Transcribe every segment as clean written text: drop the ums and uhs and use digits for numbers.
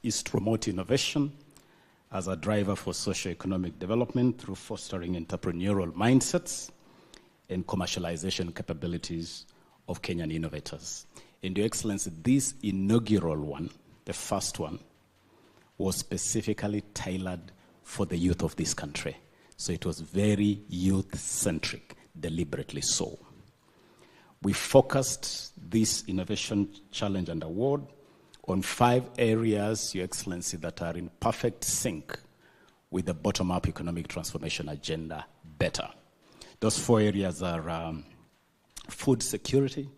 is to promote innovation as a driver for socio-economic development through fostering entrepreneurial mindsets and commercialization capabilities of Kenyan innovators. And Your Excellency, this inaugural one, the first one, was specifically tailored for the youth of this country. So it was very youth-centric, deliberately so. We focused this Innovation Challenge and Award on 5 areas, Your Excellency, that are in perfect sync with the bottom-up economic transformation agenda better. Those 4 areas are food security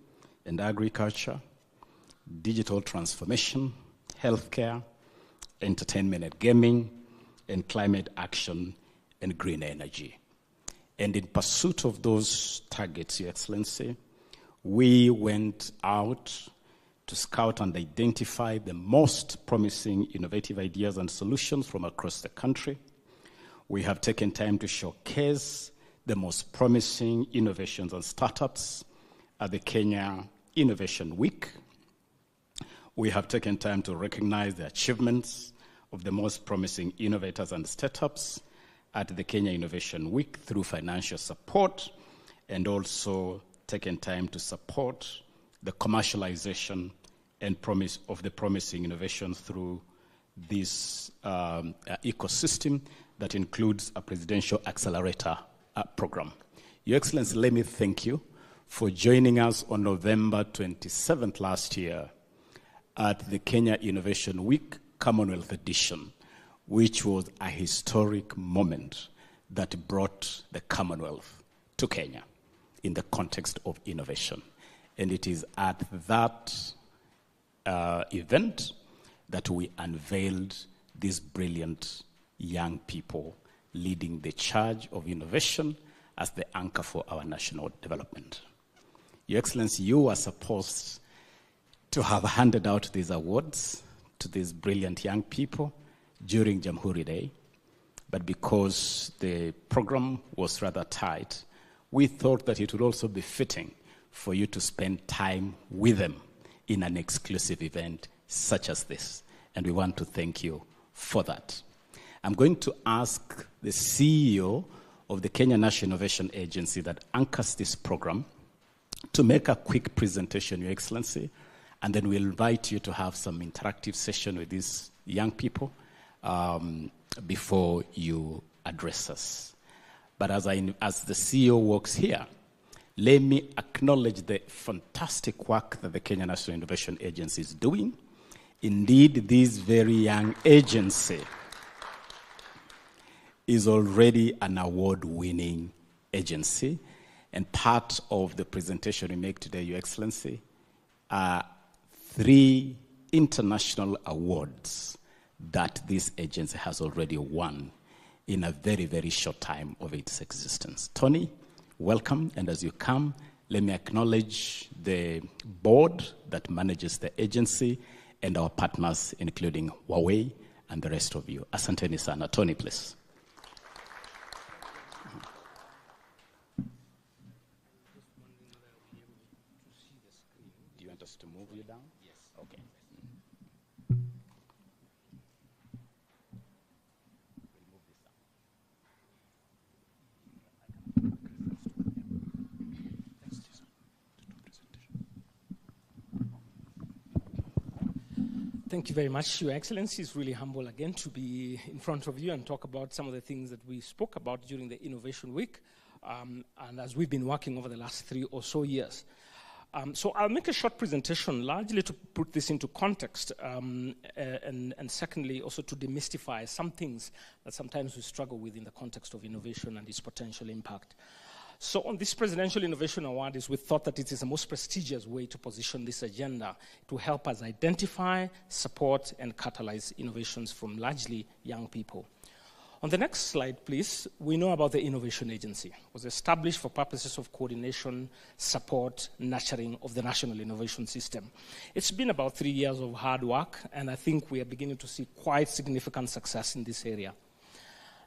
and agriculture, digital transformation, healthcare, entertainment and gaming, and climate action and green energy. And in pursuit of those targets, Your Excellency, we went out to scout and identify the most promising innovative ideas and solutions from across the country. We have taken time to showcase the most promising innovations and startups at the Kenya Innovation Week. We have taken time to recognize the achievements of the most promising innovators and startups at the Kenya Innovation Week through financial support, and also taken time to support the commercialization and promise of the promising innovations through this ecosystem that includes a presidential accelerator program. Your Excellency, let me thank you for joining us on November 27th last year at the Kenya Innovation Week Commonwealth Edition, which was a historic moment that brought the Commonwealth to Kenya in the context of innovation. And it is at that event that we unveiled these brilliant young people leading the charge of innovation as the anchor for our national development. Your Excellency, you were supposed to have handed out these awards to these brilliant young people during Jamhuri Day, but because the program was rather tight, we thought that it would also be fitting for you to spend time with them in an exclusive event such as this. And we want to thank you for that. I'm going to ask the CEO of the Kenya National Innovation Agency that anchors this program to make a quick presentation, Your Excellency, and then we'll invite you to have some interactive session with these young people before you address us. But as the CEO walks here, let me acknowledge the fantastic work that the Kenya National Innovation Agency is doing. Indeed, this very young agency is already an award-winning agency, and part of the presentation we make today, Your Excellency, are 3 international awards that this agency has already won in a very, very short time of its existence. Tony, welcome, and as you come, let me acknowledge the board that manages the agency and our partners, including Huawei and the rest of you. Asanteni sana. Tony, please. Do you want us to move you down? Yes. Okay. Thank you very much, Your Excellency. It's really humble again to be in front of you and talk about some of the things that we spoke about during the Innovation Week, and as we've been working over the last 3 or so years. So I'll make a short presentation, largely to put this into context, and secondly, also to demystify some things that sometimes we struggle with in the context of innovation and its potential impact. So on this Presidential Innovation Award, we thought that it is the most prestigious way to position this agenda to help us identify, support, and catalyze innovations from largely young people. On the next slide, please, we know about the Innovation Agency. It was established for purposes of coordination, support, nurturing of the national innovation system. It's been about 3 years of hard work, and I think we are beginning to see quite significant success in this area.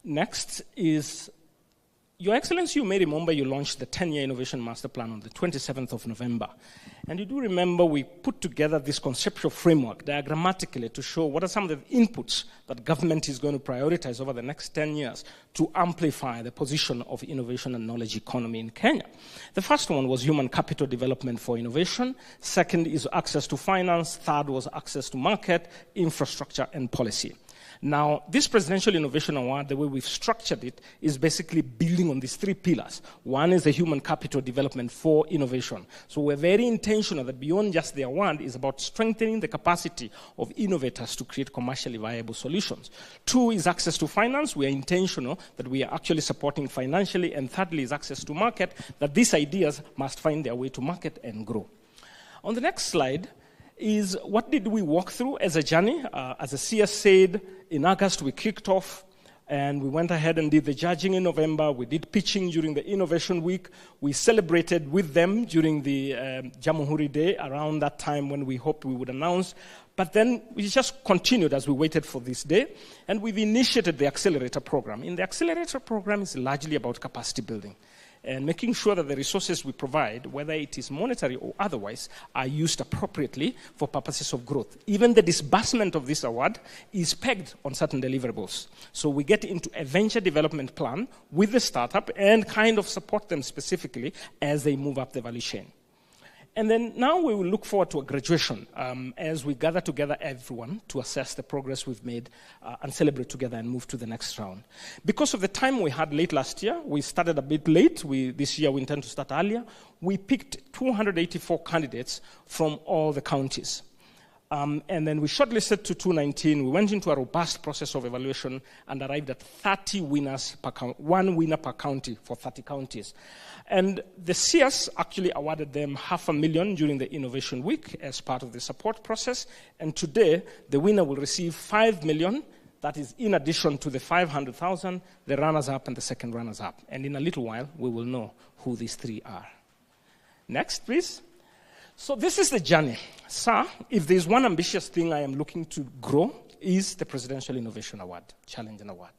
Next is Your Excellency, you may remember you launched the 10-year Innovation Master Plan on the 27th of November. And you do remember we put together this conceptual framework diagrammatically to show what are some of the inputs that government is going to prioritize over the next 10 years to amplify the position of innovation and knowledge economy in Kenya. The first one was human capital development for innovation. Second is access to finance. Third was access to market, infrastructure, and policy. Now, this Presidential Innovation Award, the way we've structured it, is basically building on these three pillars. One is the human capital development for innovation. So we're very intentional that beyond just the award is about strengthening the capacity of innovators to create commercially viable solutions. Two is access to finance. We are intentional that we are actually supporting financially. And thirdly is access to market, that these ideas must find their way to market and grow. On the next slide is what did we walk through as a journey? As the CS said, in August we kicked off and we went ahead and did the judging in November. We did pitching during the Innovation Week. We celebrated with them during the Jamhuri Day around that time when we hoped we would announce. But then we just continued as we waited for this day, and we've initiated the Accelerator Program. In the Accelerator Program, it's largely about capacity building and making sure that the resources we provide, whether it is monetary or otherwise, are used appropriately for purposes of growth. Even the disbursement of this award is pegged on certain deliverables. So we get into a venture development plan with the startup and kind of support them specifically as they move up the value chain. And then now we will look forward to a graduation as we gather together everyone to assess the progress we've made and celebrate together and move to the next round. Because of the time we had late last year, we started a bit late. This year we intend to start earlier. We picked 284 candidates from all the counties. And then we shortlisted to 219. We went into a robust process of evaluation and arrived at 30 winners per county, one winner per county for 30 counties. And the CS actually awarded them $500,000 during the Innovation Week as part of the support process. And today, the winner will receive $5 million. That is in addition to the $500,000, the runners-up and the second runners-up. And in a little while, we will know who these three are. Next, please. So this is the journey. Sir, if there's one ambitious thing I am looking to grow, is the Presidential Innovation Award, Challenge and Award.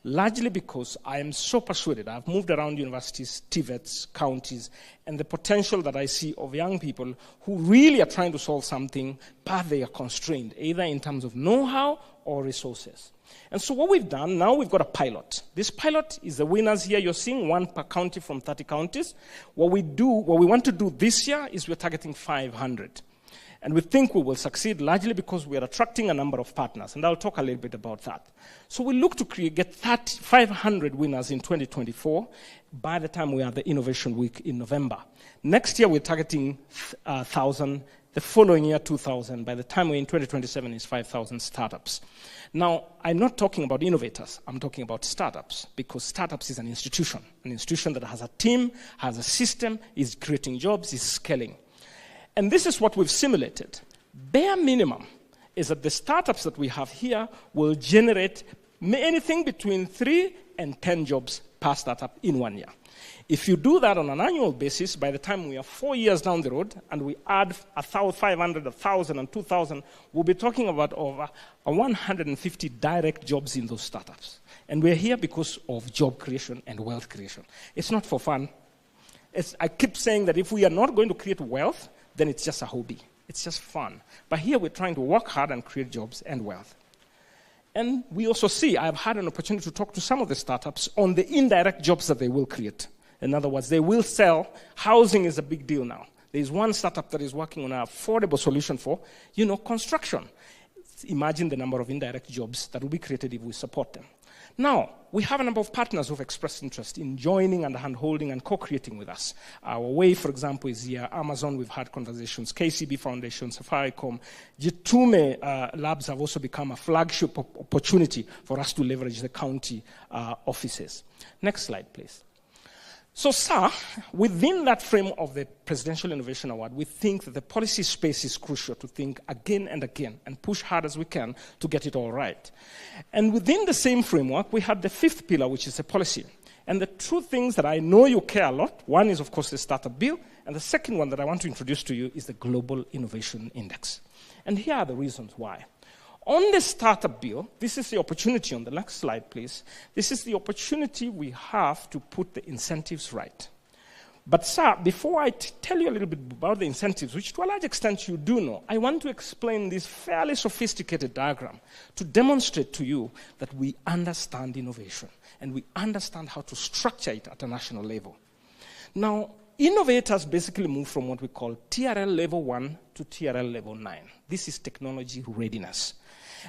Largely because I am so persuaded. I've moved around universities, TVETs, counties, and the potential that I see of young people who really are trying to solve something, but they are constrained, either in terms of know-how or resources. And so what we've done, now we've got a pilot. This pilot is the winners here. You're seeing one per county from 30 counties. What we want to do this year is we're targeting 500. And we think we will succeed largely because we are attracting a number of partners. And I'll talk a little bit about that. So we look to get 500 winners in 2024 by the time we have the Innovation Week in November. Next year, we're targeting 1,000. The following year, 2,000. By the time we're in 2027, it's 5,000 startups. Now, I'm not talking about innovators. I'm talking about startups, because startups is an institution that has a team, has a system, is creating jobs, is scaling. And this is what we've simulated. Bare minimum is that the startups that we have here will generate anything between 3 and 10 jobs per startup in 1 year. If you do that on an annual basis, by the time we are 4 years down the road and we add 500, 1,000, and 2,000, we'll be talking about over 150 direct jobs in those startups. And we're here because of job creation and wealth creation. It's not for fun. I keep saying that if we are not going to create wealth, then it's just a hobby. It's just fun. But here we're trying to work hard and create jobs and wealth. And we also see, I've had an opportunity to talk to some of the startups on the indirect jobs that they will create. In other words, they will sell. Housing is a big deal now. There's one startup that is working on an affordable solution for, construction. Imagine the number of indirect jobs that will be created if we support them. Now, we have a number of partners who have expressed interest in joining and hand-holding and co-creating with us. Our Way, for example, is here. Amazon, we've had conversations. KCB Foundation, Safaricom. Jitume Labs have also become a flagship opportunity for us to leverage the county offices. Next slide, please. So, sir, within that frame of the Presidential Innovation Award, we think that the policy space is crucial to think again and again and push hard as we can to get it all right. And within the same framework, we have the fifth pillar, which is the policy. And the two things that I know you care a lot, one is, of course, the startup bill, and the second one that I want to introduce to you is the Global Innovation Index. And here are the reasons why. On the startup bill, this is the opportunity on the next slide, please. This is the opportunity we have to put the incentives right. But sir, before I tell you a little bit about the incentives, which to a large extent you do know, I want to explain this fairly sophisticated diagram to demonstrate to you that we understand innovation and we understand how to structure it at a national level. Now, innovators basically move from what we call TRL level 1 to TRL level 9. This is technology readiness.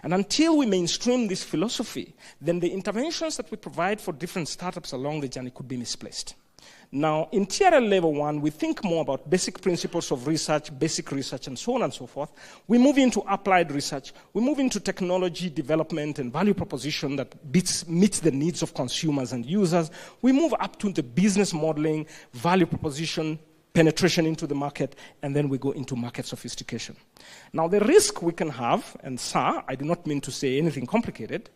And until we mainstream this philosophy, then the interventions that we provide for different startups along the journey could be misplaced. Now, in TRL level 1, we think more about basic principles of research, basic research, and so on and so forth. We move into applied research. We move into technology development and value proposition that meets the needs of consumers and users. We move up to the business modeling, value proposition, penetration into the market, and then we go into market sophistication. Now, the risk we can have, and sir, I do not mean to say anything complicated,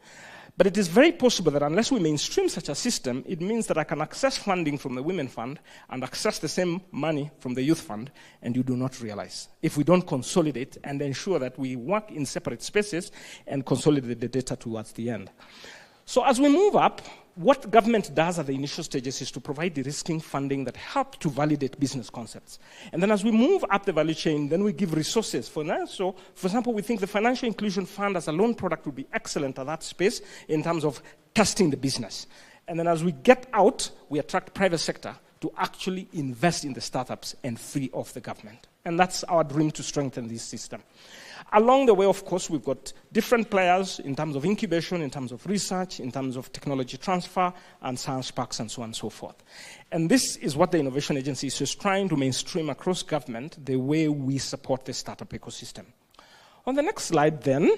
but it is very possible that unless we mainstream such a system, it means that I can access funding from the Women Fund and access the same money from the Youth Fund, and you do not realize. If we don't consolidate and ensure that we work in separate spaces and consolidate the data towards the end. So as we move up, what government does at the initial stages is to provide de-risking funding that help to validate business concepts. And then as we move up the value chain, then we give resources for that. So, for example, we think the Financial Inclusion Fund as a loan product would be excellent at that space in terms of testing the business. And then as we get out, we attract private sector to actually invest in the startups and free off the government. And that's our dream to strengthen this system. Along the way, of course, we've got different players in terms of incubation, in terms of research, in terms of technology transfer, and science parks, and so on and so forth. And this is what the Innovation Agency is just trying to mainstream across government, the way we support the startup ecosystem. On the next slide, then,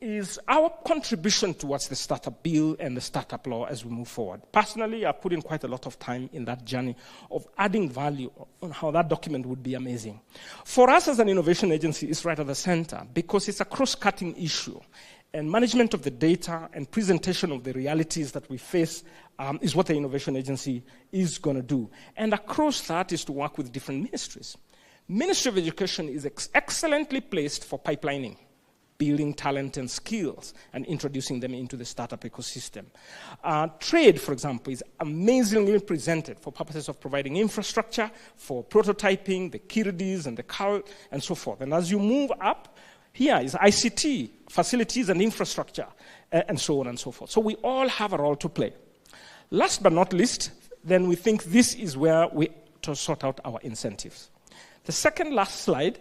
is our contribution towards the startup bill and the startup law as we move forward. Personally, I've put in quite a lot of time in that journey of adding value on how that document would be amazing. For us as an innovation agency, it's right at the center because it's a cross-cutting issue. And management of the data and presentation of the realities that we face is what the innovation agency is going to do. And across that is to work with different ministries. Ministry of Education is excellently placed for pipelining, building talent and skills, and introducing them into the startup ecosystem. Trade, for example, is amazingly presented for purposes of providing infrastructure, for prototyping, the KIRDIs and the CAL, and so forth. And as you move up, here is ICT, facilities and infrastructure, and so on and so forth. So we all have a role to play. Last but not least, then we think this is where we to sort out our incentives. The second last slide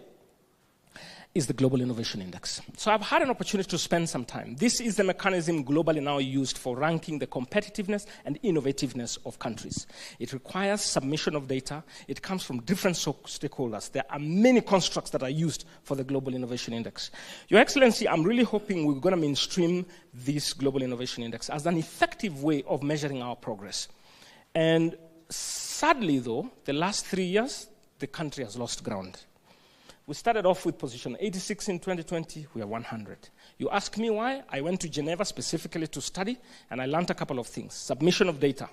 is the Global Innovation Index. So I've had an opportunity to spend some time. This is the mechanism globally now used for ranking the competitiveness and innovativeness of countries. It requires submission of data. It comes from different stakeholders. There are many constructs that are used for the Global Innovation Index. Your Excellency, I'm really hoping we're going to mainstream this Global Innovation Index as an effective way of measuring our progress. And sadly, though, the last 3 years, the country has lost ground. We started off with position 86 in 2020, we are 100. You ask me why? I went to Geneva specifically to study, and I learned a couple of things. Submission of data,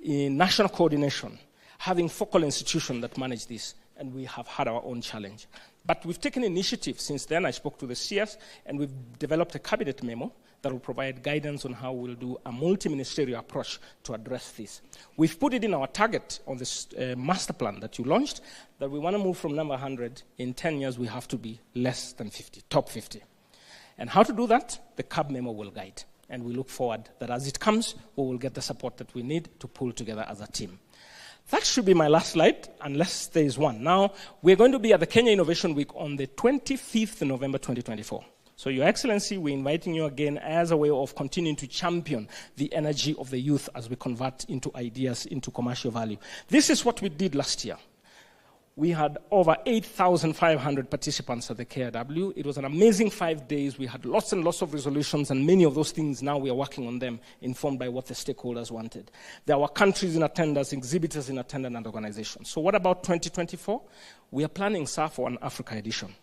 in national coordination, having focal institutions that manage this, and we have had our own challenge. But we've taken initiative since then. I spoke to the CS, and we've developed a cabinet memo that will provide guidance on how we'll do a multi-ministerial approach to address this. We've put it in our target on this master plan that you launched, that we want to move from number 100. In 10 years, we have to be less than 50, top 50. And how to do that, the CAB memo will guide. And we look forward that as it comes, we will get the support that we need to pull together as a team. That should be my last slide, unless there is one. Now, we're going to be at the Kenya Innovation Week on the 25th of November 2024. So, Your Excellency, we're inviting you again as a way of continuing to champion the energy of the youth as we convert into ideas, into commercial value. This is what we did last year. We had over 8,500 participants at the KRW. It was an amazing 5 days. We had lots and lots of resolutions, and many of those things now we are working on them, informed by what the stakeholders wanted. There were countries in attendance, exhibitors in attendance, and organizations. So what about 2024? We are planning, sir, for an Africa edition.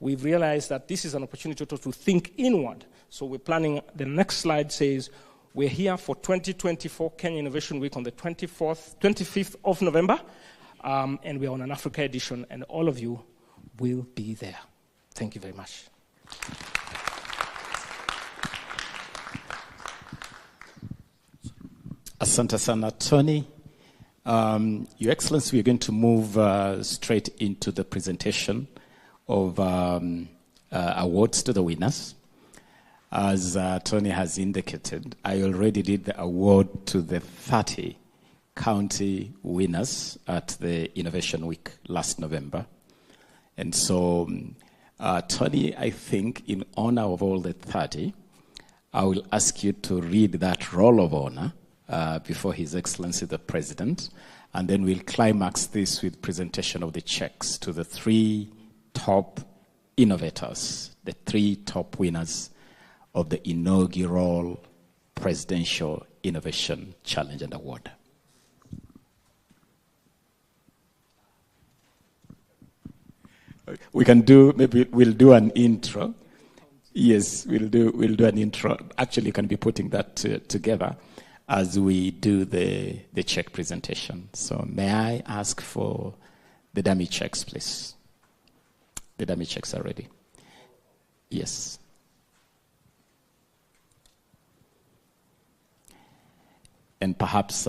We've realized that this is an opportunity to think inward. So we're planning, the next slide says, we're here for 2024 Kenya Innovation Week on the 25th of November. And we're on an Africa edition, and all of you will be there. Thank you very much. Asante sana, Tony. Your Excellency, we're going to move straight into the presentation of awards to the winners. As Tony has indicated, I already did the award to the 30 county winners at the Innovation Week last November. And so, Tony, I think in honor of all the 30, I will ask you to read that roll of honor before His Excellency the President, and then we'll climax this with presentation of the checks to the 3 top innovators, the 3 top winners of the inaugural Presidential Innovation Challenge and Award. We can do, maybe we'll do an intro. Yes, we'll do an intro. Actually, you can be putting that together as we do the check presentation. So may I ask for the dummy checks, please? The dummy checks are ready. Yes. And perhaps,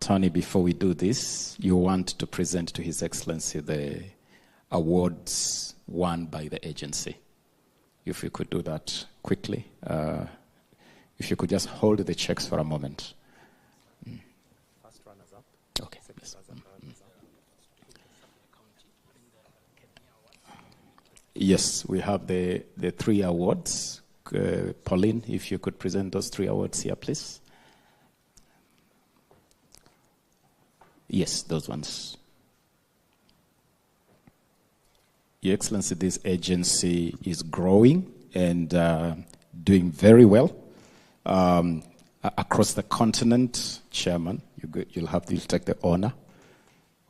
Tony, before we do this, you want to present to His Excellency the awards won by the agency. If you could do that quickly. If you could just hold the checks for a moment. First runners up. Okay. Yes. Yes, we have the 3 awards. Pauline, if you could present those 3 awards here, please. Yes, those ones. Your Excellency, this agency is growing and doing very well across the continent. Chairman, you'll take the honor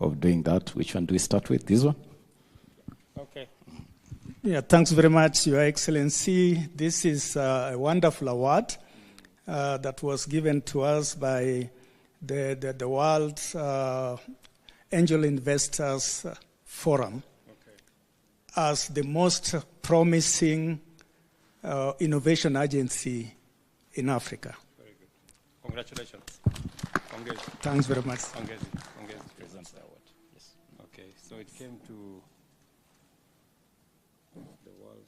of doing that. Which one do we start with? This one? Okay. Yeah, thanks very much, Your Excellency. This is a wonderful award that was given to us by the World Angel Investors Forum as the most promising innovation agency in Africa. Very good. Congratulations. Thanks very much. Presents the award. Yes. Okay, so it came to the World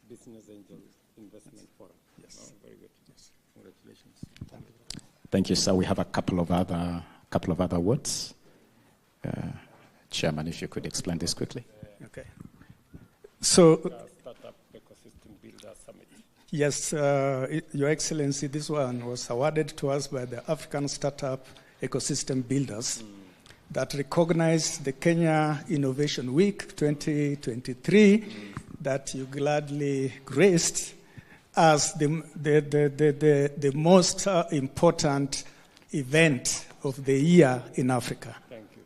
Business Angel Investment Forum. Yes. Oh, very good. Yes. Congratulations. Thank you, sir. We have a couple of other awards. Chairman, if you could explain this quickly. Okay. So, Startup Ecosystem Builder Summit. yes, Your Excellency, this one was awarded to us by the African Startup Ecosystem Builders that recognize the Kenya Innovation Week 2023 that you gladly graced as the most important event of the year in Africa. Thank you.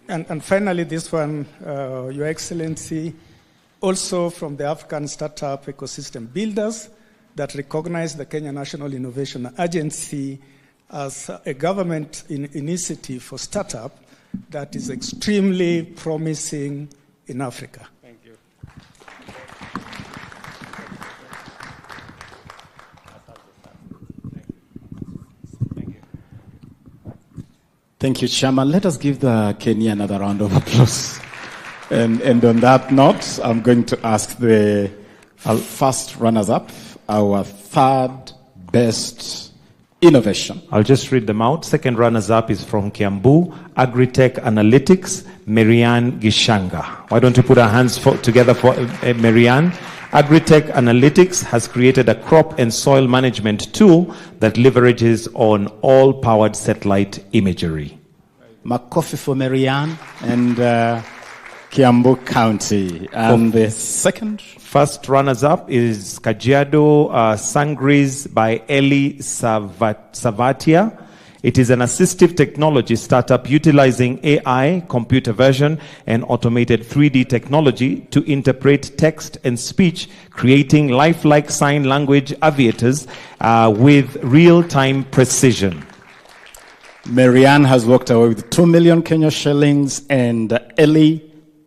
And finally, this one, Your Excellency, also from the African Startup Ecosystem Builders that recognize the Kenya National Innovation Agency as a government initiative for startup that is extremely promising in Africa. Thank you. Thank you. Thank you, Chairman. Let us give the Kenya another round of applause. And on that note, I'm going to ask the first runners-up, our 3rd best innovation. I'll just read them out. Second runners-up is from Kiambu, Agritech Analytics, Marianne Gishanga. Why don't you put our hands together for Marianne? Agritech Analytics has created a crop and soil management tool that leverages on all-powered satellite imagery. Makofi for Marianne and Kiambu County. And the second? First runners-up is Kajiado Sangris by Eli Savatia. It is an assistive technology startup utilizing AI, computer vision, and automated 3D technology to interpret text and speech, creating lifelike sign language aviators with real-time precision. Marianne has walked away with 2 million Kenya shillings, and Ellie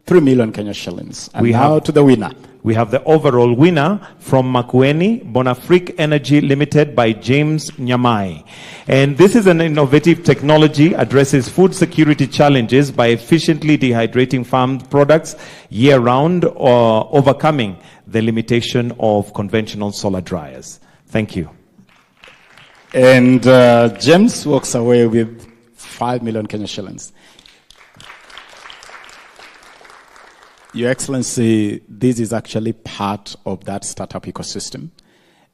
3 million Kenya shillings. And We now have- to the winner. We have the overall winner from Makueni, Bonafric Energy Limited by James Nyamai. And this is an innovative technology, addresses food security challenges by efficiently dehydrating farm products year-round or overcoming the limitation of conventional solar dryers. Thank you. And James walks away with 5 million Kenya shillings. Your Excellency, this is actually part of that startup ecosystem.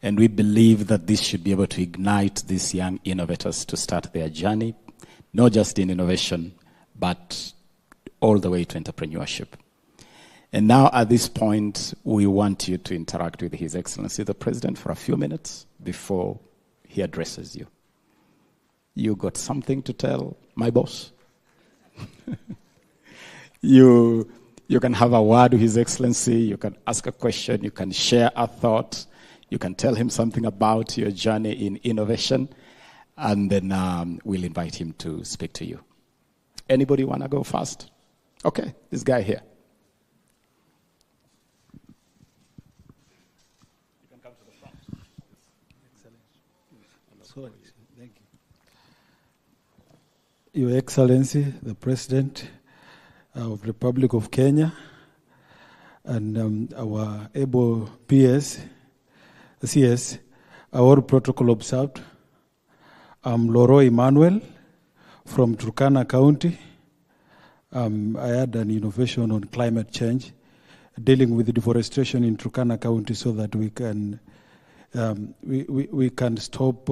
And we believe that this should be able to ignite these young innovators to start their journey, not just in innovation, but all the way to entrepreneurship. And now at this point, we want you to interact with His Excellency, the President, for a few minutes before he addresses you. You got something to tell my boss? You can have a word with His Excellency, you can ask a question, you can share a thought, you can tell him something about your journey in innovation, and then we'll invite him to speak to you. Anybody want to go first? Okay, this guy here. You can come to the front. Sorry, thank you. Your Excellency, the President of the Republic of Kenya, and our able PS, CS, our protocol observed. I'm Loro Emmanuel from Turkana County. I had an innovation on climate change, dealing with deforestation in Turkana County so that we can we can stop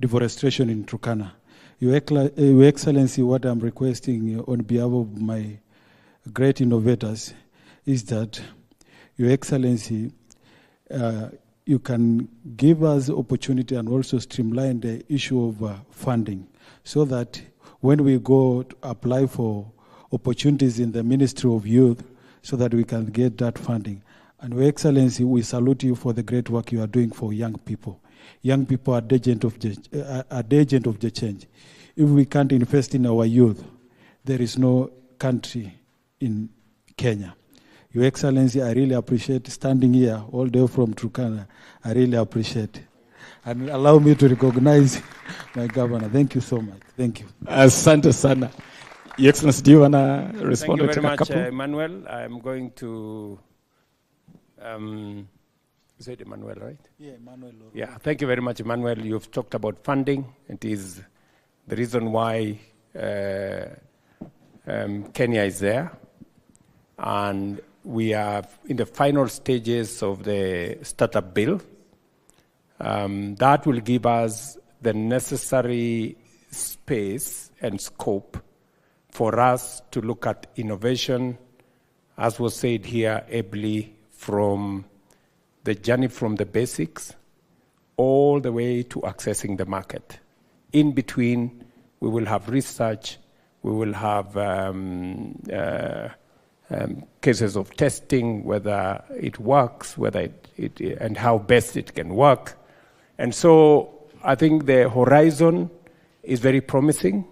deforestation in Turkana. Your Excellency, what I'm requesting on behalf of my great innovators is that, Your Excellency, you can give us opportunity and also streamline the issue of funding so that when we go to apply for opportunities in the Ministry of Youth so that we can get that funding. And Your Excellency, we salute you for the great work you are doing for young people. Young people are the agent of the change. If we can't invest in our youth, there is no country in Kenya. Your Excellency, I really appreciate standing here all the way from Turkana. I really appreciate it. And allow me to recognize my governor. Thank you so much. Thank you. Asante sana. Your Excellency, do you want to respond? Thank you to very a much, couple? Emmanuel. I'm going to... is it Emmanuel, right? Yeah, Emmanuel. Yeah, thank you very much, Emmanuel. You've talked about funding. It is the reason why Kenya is there. And we are in the final stages of the startup bill. That will give us the necessary space and scope for us to look at innovation, as was said here ably, from the journey from the basics all the way to accessing the market. In between, we will have research, we will have cases of testing, whether it works, whether it and how best it can work. And so I think the horizon is very promising.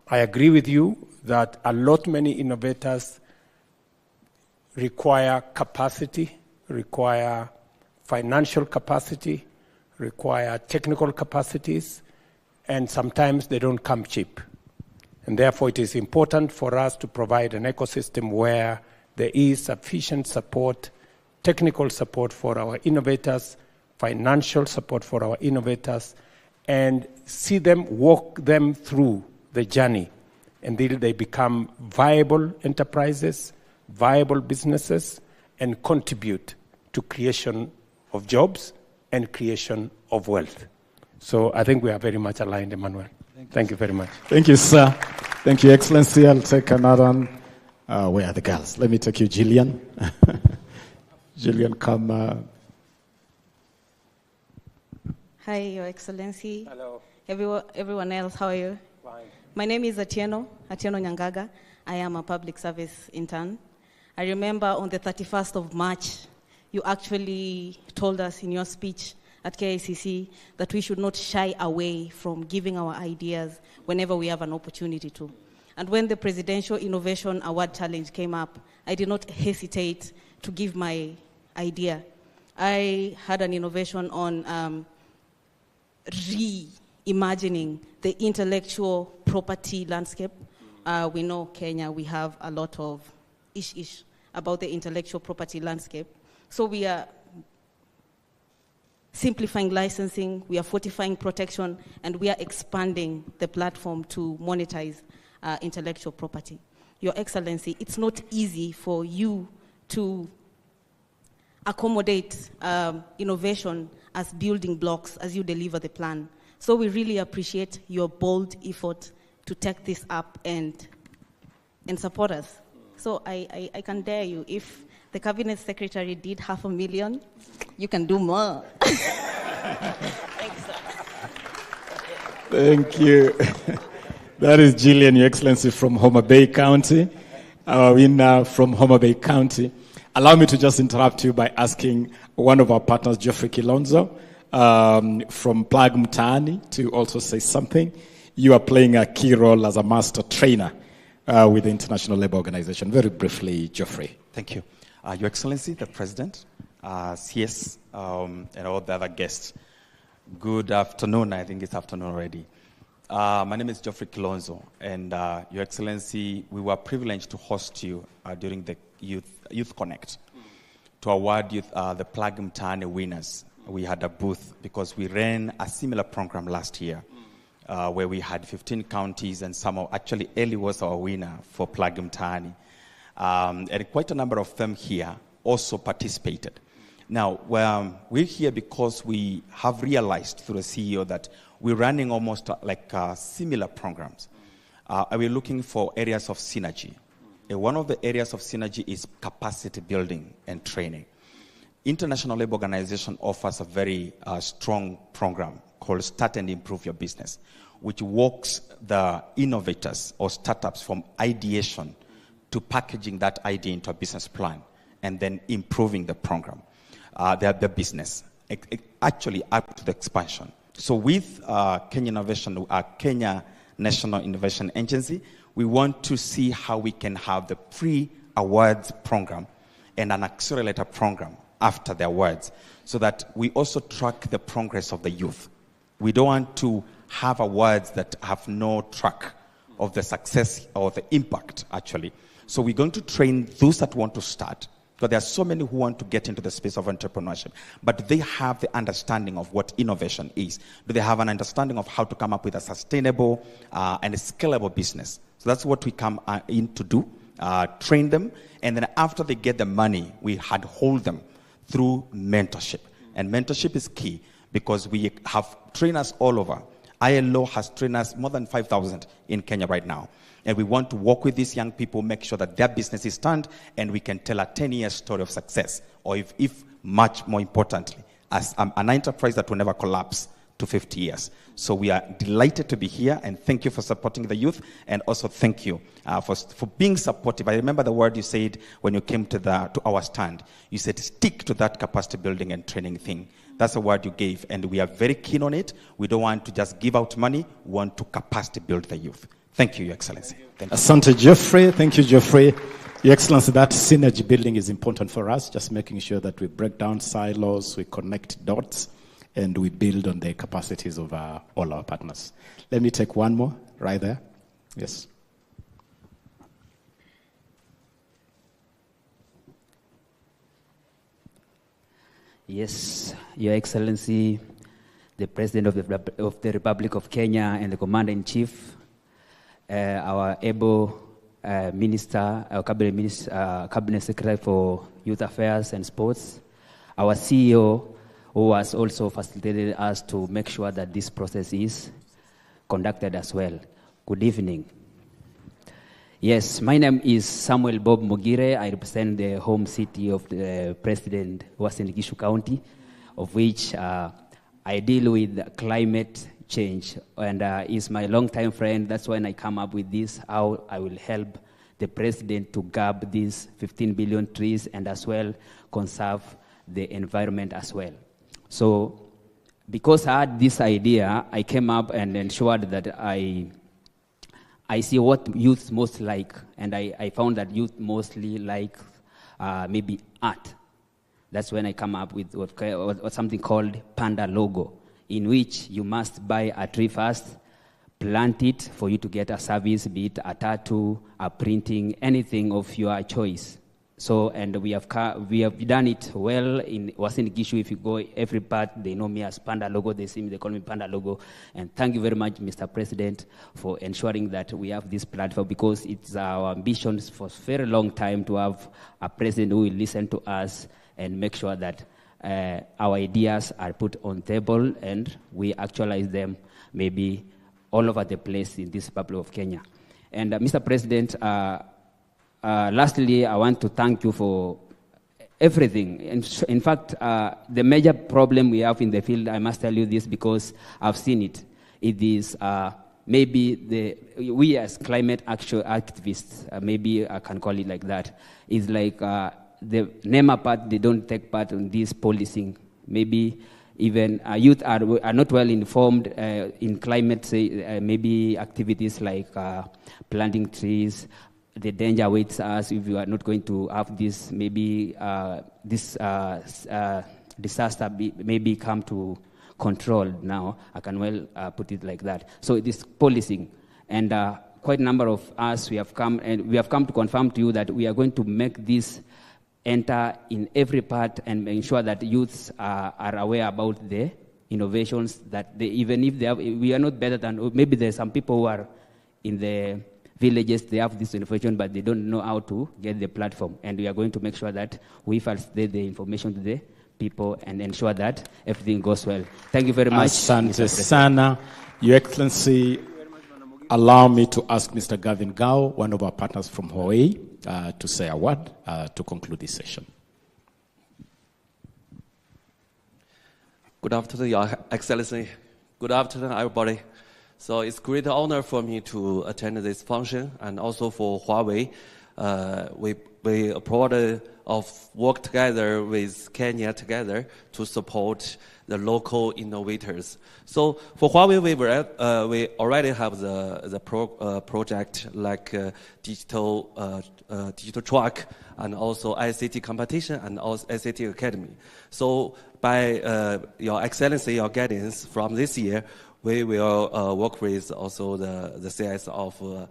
I agree with you that many innovators require capacity, require financial capacity, require technical capacities, and sometimes they don't come cheap. And therefore, it is important for us to provide an ecosystem where there is sufficient support, technical support for our innovators, financial support for our innovators, and see them, walk them through the journey until they become viable enterprises, viable businesses, and contribute to creation of jobs and creation of wealth. So I think we are very much aligned, Emmanuel. Thank you very much. Thank you, sir. Thank you, Excellency. I'll take another one. Where are the girls? Let me take you, Gillian. Gillian, come. Hi, Your Excellency. Hello. Everyone else, how are you? Fine. My name is Atieno Nyangaga. I am a public service intern. I remember on the 31st of March, you actually told us in your speech at KICC that we should not shy away from giving our ideas whenever we have an opportunity to. And when the Presidential Innovation Award Challenge came up, I did not hesitate to give my idea. I had an innovation on reimagining the intellectual property landscape. We know Kenya, we have a lot of ish about the intellectual property landscape. So we are simplifying licensing, we are fortifying protection, and we are expanding the platform to monetize intellectual property. Your Excellency, it's not easy for you to accommodate innovation as building blocks as you deliver the plan. So we really appreciate your bold effort to take this up and support us. So I can dare you, if the Cabinet Secretary did 500,000, you can do more. Thank you. That is Gillian, Your Excellency, from Homa Bay County. Our winner from Homa Bay County. Allow me to just interrupt you by asking one of our partners, Geoffrey Kilonzo, from Plug Mtaani, to also say something. You are playing a key role as a master trainer with the International Labour Organization. Very briefly, Geoffrey. Thank you. Your Excellency, the President, CS, and all the other guests. Good afternoon. I think it's afternoon already. My name is Geoffrey Kilonzo, and Your Excellency, we were privileged to host you during the Youth Connect to award you the Plug Mtaani winners. We had a booth because we ran a similar program last year where we had 15 counties, and actually Eli was our winner for Plug Mtaani. And quite a number of them here also participated. Now, we're here because we have realized through the CEO that we're running almost like similar programs. We're looking for areas of synergy. One of the areas of synergy is capacity building and training. International Labour Organization offers a very strong program called Start and Improve Your Business, which walks the innovators or startups from ideation to packaging that idea into a business plan and then improving the program, their business, actually up to the expansion. So with Kenya National Innovation Agency, we want to see how we can have the pre-awards program and an accelerator program after the awards, so that we also track the progress of the youth. We don't want to have awards that have no track of the success or the impact, actually. So we're going to train those that want to start, because there are so many who want to get into the space of entrepreneurship, but they have the understanding of what innovation is. Do they have an understanding of how to come up with a sustainable and a scalable business? So that's what we come in to do, train them, and then after they get the money, we hold them through mentorship. And mentorship is key because we have trainers all over. ILO has trainers, more than 5,000 in Kenya right now. And we want to work with these young people, make sure that their business is turned, and we can tell a 10-year story of success, or if much more importantly, as an enterprise that will never collapse to 50 years. So we are delighted to be here, and thank you for supporting the youth, and also thank you for being supportive. I remember the word you said when you came to our stand. You said, stick to that capacity building and training thing. That's the word you gave, and we are very keen on it. We don't want to just give out money. We want to capacity build the youth. Thank you, Your Excellency. Thank you. Asante, Geoffrey. Thank you, Geoffrey. Your Excellency, that synergy building is important for us, just making sure that we break down silos, we connect dots, and we build on the capacities of all our partners. Let me take one more right there. Yes. Yes, Your Excellency, the President of the Republic of Kenya and the Commander-in-Chief, our able Minister, our Cabinet Secretary for Youth Affairs and Sports, our CEO, who has also facilitated us to make sure that this process is conducted as well. Good evening. Yes, my name is Samuel Bob Mogire. I represent the home city of the President, Uasin Gishu County, of which I deal with climate change, and is my longtime friend. That's when I come up with this, how I will help the President to gab these 15 billion trees and as well conserve the environment as well. So because I had this idea, I came up and ensured that I I see what youth most like, and I found that youth mostly like maybe art. That's when I come up with what something called Panda Logo, in which you must buy a tree first, plant it for you to get a service, be it a tattoo, a printing, anything of your choice. So, and we have done it well in Wasin Gishu. If you go every part, they know me as Panda Logo. They see me, they call me Panda Logo. And thank you very much, Mr. President, for ensuring that we have this platform, because it's our ambitions for a very long time to have a president who will listen to us and make sure that our ideas are put on table and we actualize them maybe all over the place in this Republic of Kenya. And Mr. President, lastly, I want to thank you for everything. In fact, the major problem we have in the field, I must tell you this because I've seen it. It is maybe we as climate action activists, maybe I can call it like that, is like the NEMA part, they don't take part in this policing. Maybe even youth are not well informed in climate, maybe activities like planting trees. The danger waits us if we are not going to have this, maybe this disaster maybe come to control now. I can well put it like that. So it is policing. And quite a number of us, we have come to confirm to you that we are going to make this enter in every part and ensure that youths are aware about the innovations that even if they have, we are not better than, maybe there's some people who are in the villages, they have this innovation, but they don't know how to get the platform. And we are going to make sure that we first get the information to the people and ensure that everything goes well. Thank you very much. Asante sana. Your Excellency, allow me to ask Mr. Gavin Gao, one of our partners from Hawaii, to say a word to conclude this session. Good afternoon, Your Excellency. Good afternoon, everybody. So it's a great honor for me to attend this function, and also for Huawei. We proud of work together with Kenya together to support the local innovators. So for Huawei, we already have the project like digital truck, and also ICT competition, and also ICT academy. So by Your Excellency, your guidance from this year, we will work with also the CS of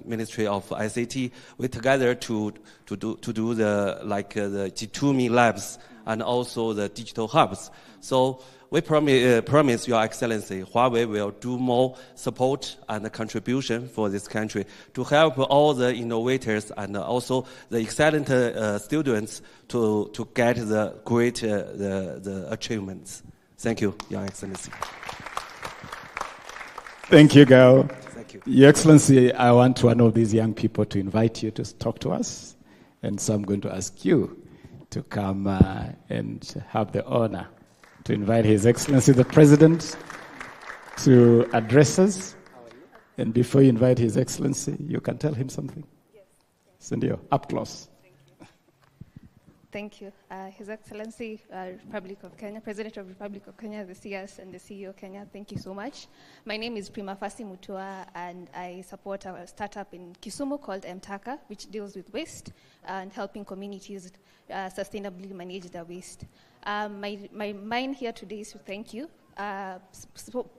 Ministry of ICT. We together to do the G2Me labs and also the digital hubs. So we promise Your Excellency, Huawei will do more support and contribution for this country to help all the innovators and also the excellent students to get the great the achievements. Thank you, Your Excellency. Thank you, Gao. Thank you. Your Excellency, I want one of these young people to invite you to talk to us. And so I'm going to ask you to come and have the honor to invite His Excellency the President to address us. And before you invite His Excellency, you can tell him something. Yes. Sendio, up close. Thank you. His Excellency, Republic of Kenya, President of Republic of Kenya, the CS and the CEO of Kenya, thank you so much. My name is Prima Fasi Mutua, and I support a startup in Kisumu called Mtaka, which deals with waste and helping communities sustainably manage their waste. My mind here today is to thank you.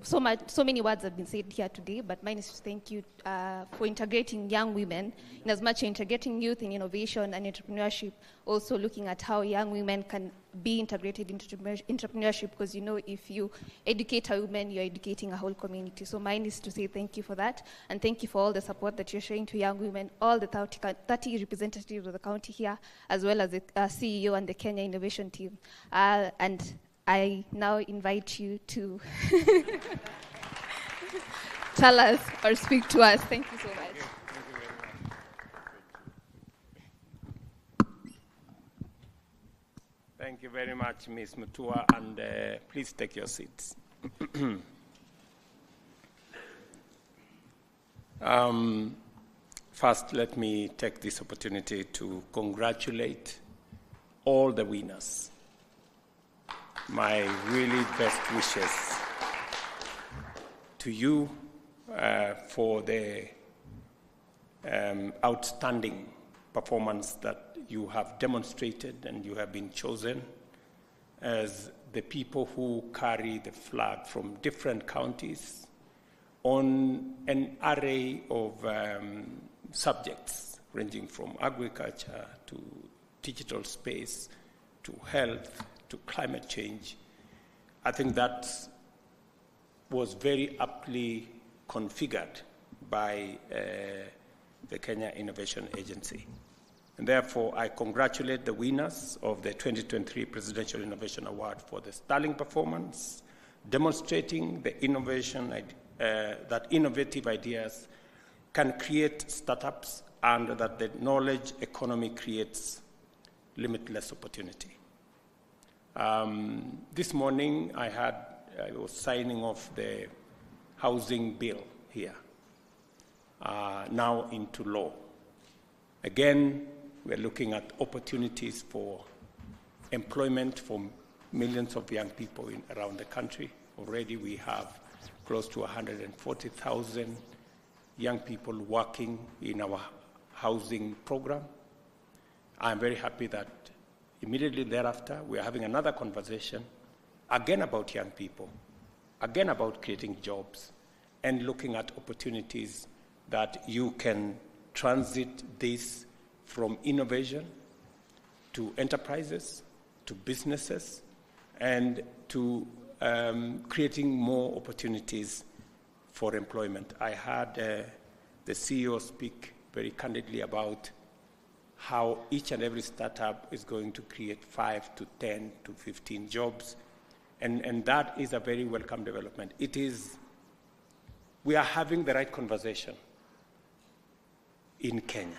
So many words have been said here today, but mine is to thank you for integrating young women, in as much integrating youth in innovation and entrepreneurship, also looking at how young women can be integrated into entrepreneurship, because you know, if you educate a woman, you're educating a whole community. So mine is to say thank you for that, and thank you for all the support that you're showing to young women, all the 30 representatives of the county here, as well as the CEO and the Kenya Innovation Team. And I now invite you to tell us or speak to us. Thank you so much. Thank you very much, Ms. Mutua, and please take your seats. First, let me take this opportunity to congratulate all the winners. My really best wishes to you, for the outstanding performance that you have demonstrated, and you have been chosen as the people who carry the flag from different counties on an array of subjects ranging from agriculture to digital space to health to climate change. I think that was very aptly configured by the Kenya Innovation Agency. And therefore, I congratulate the winners of the 2023 Presidential Innovation Award for the sterling performance, demonstrating the innovation that innovative ideas can create startups and that the knowledge economy creates limitless opportunity. This morning, I was signing off the housing bill here, now into law. Again, we're looking at opportunities for employment for millions of young people around the country. Already we have close to 140,000 young people working in our housing program. I'm very happy that immediately thereafter we are having another conversation, again about young people, again about creating jobs, and looking at opportunities that you can transit this from innovation to enterprises, to businesses, and to creating more opportunities for employment. I heard the CEO speak very candidly about how each and every startup is going to create 5 to 10 to 15 jobs, and that is a very welcome development. We are having the right conversation in Kenya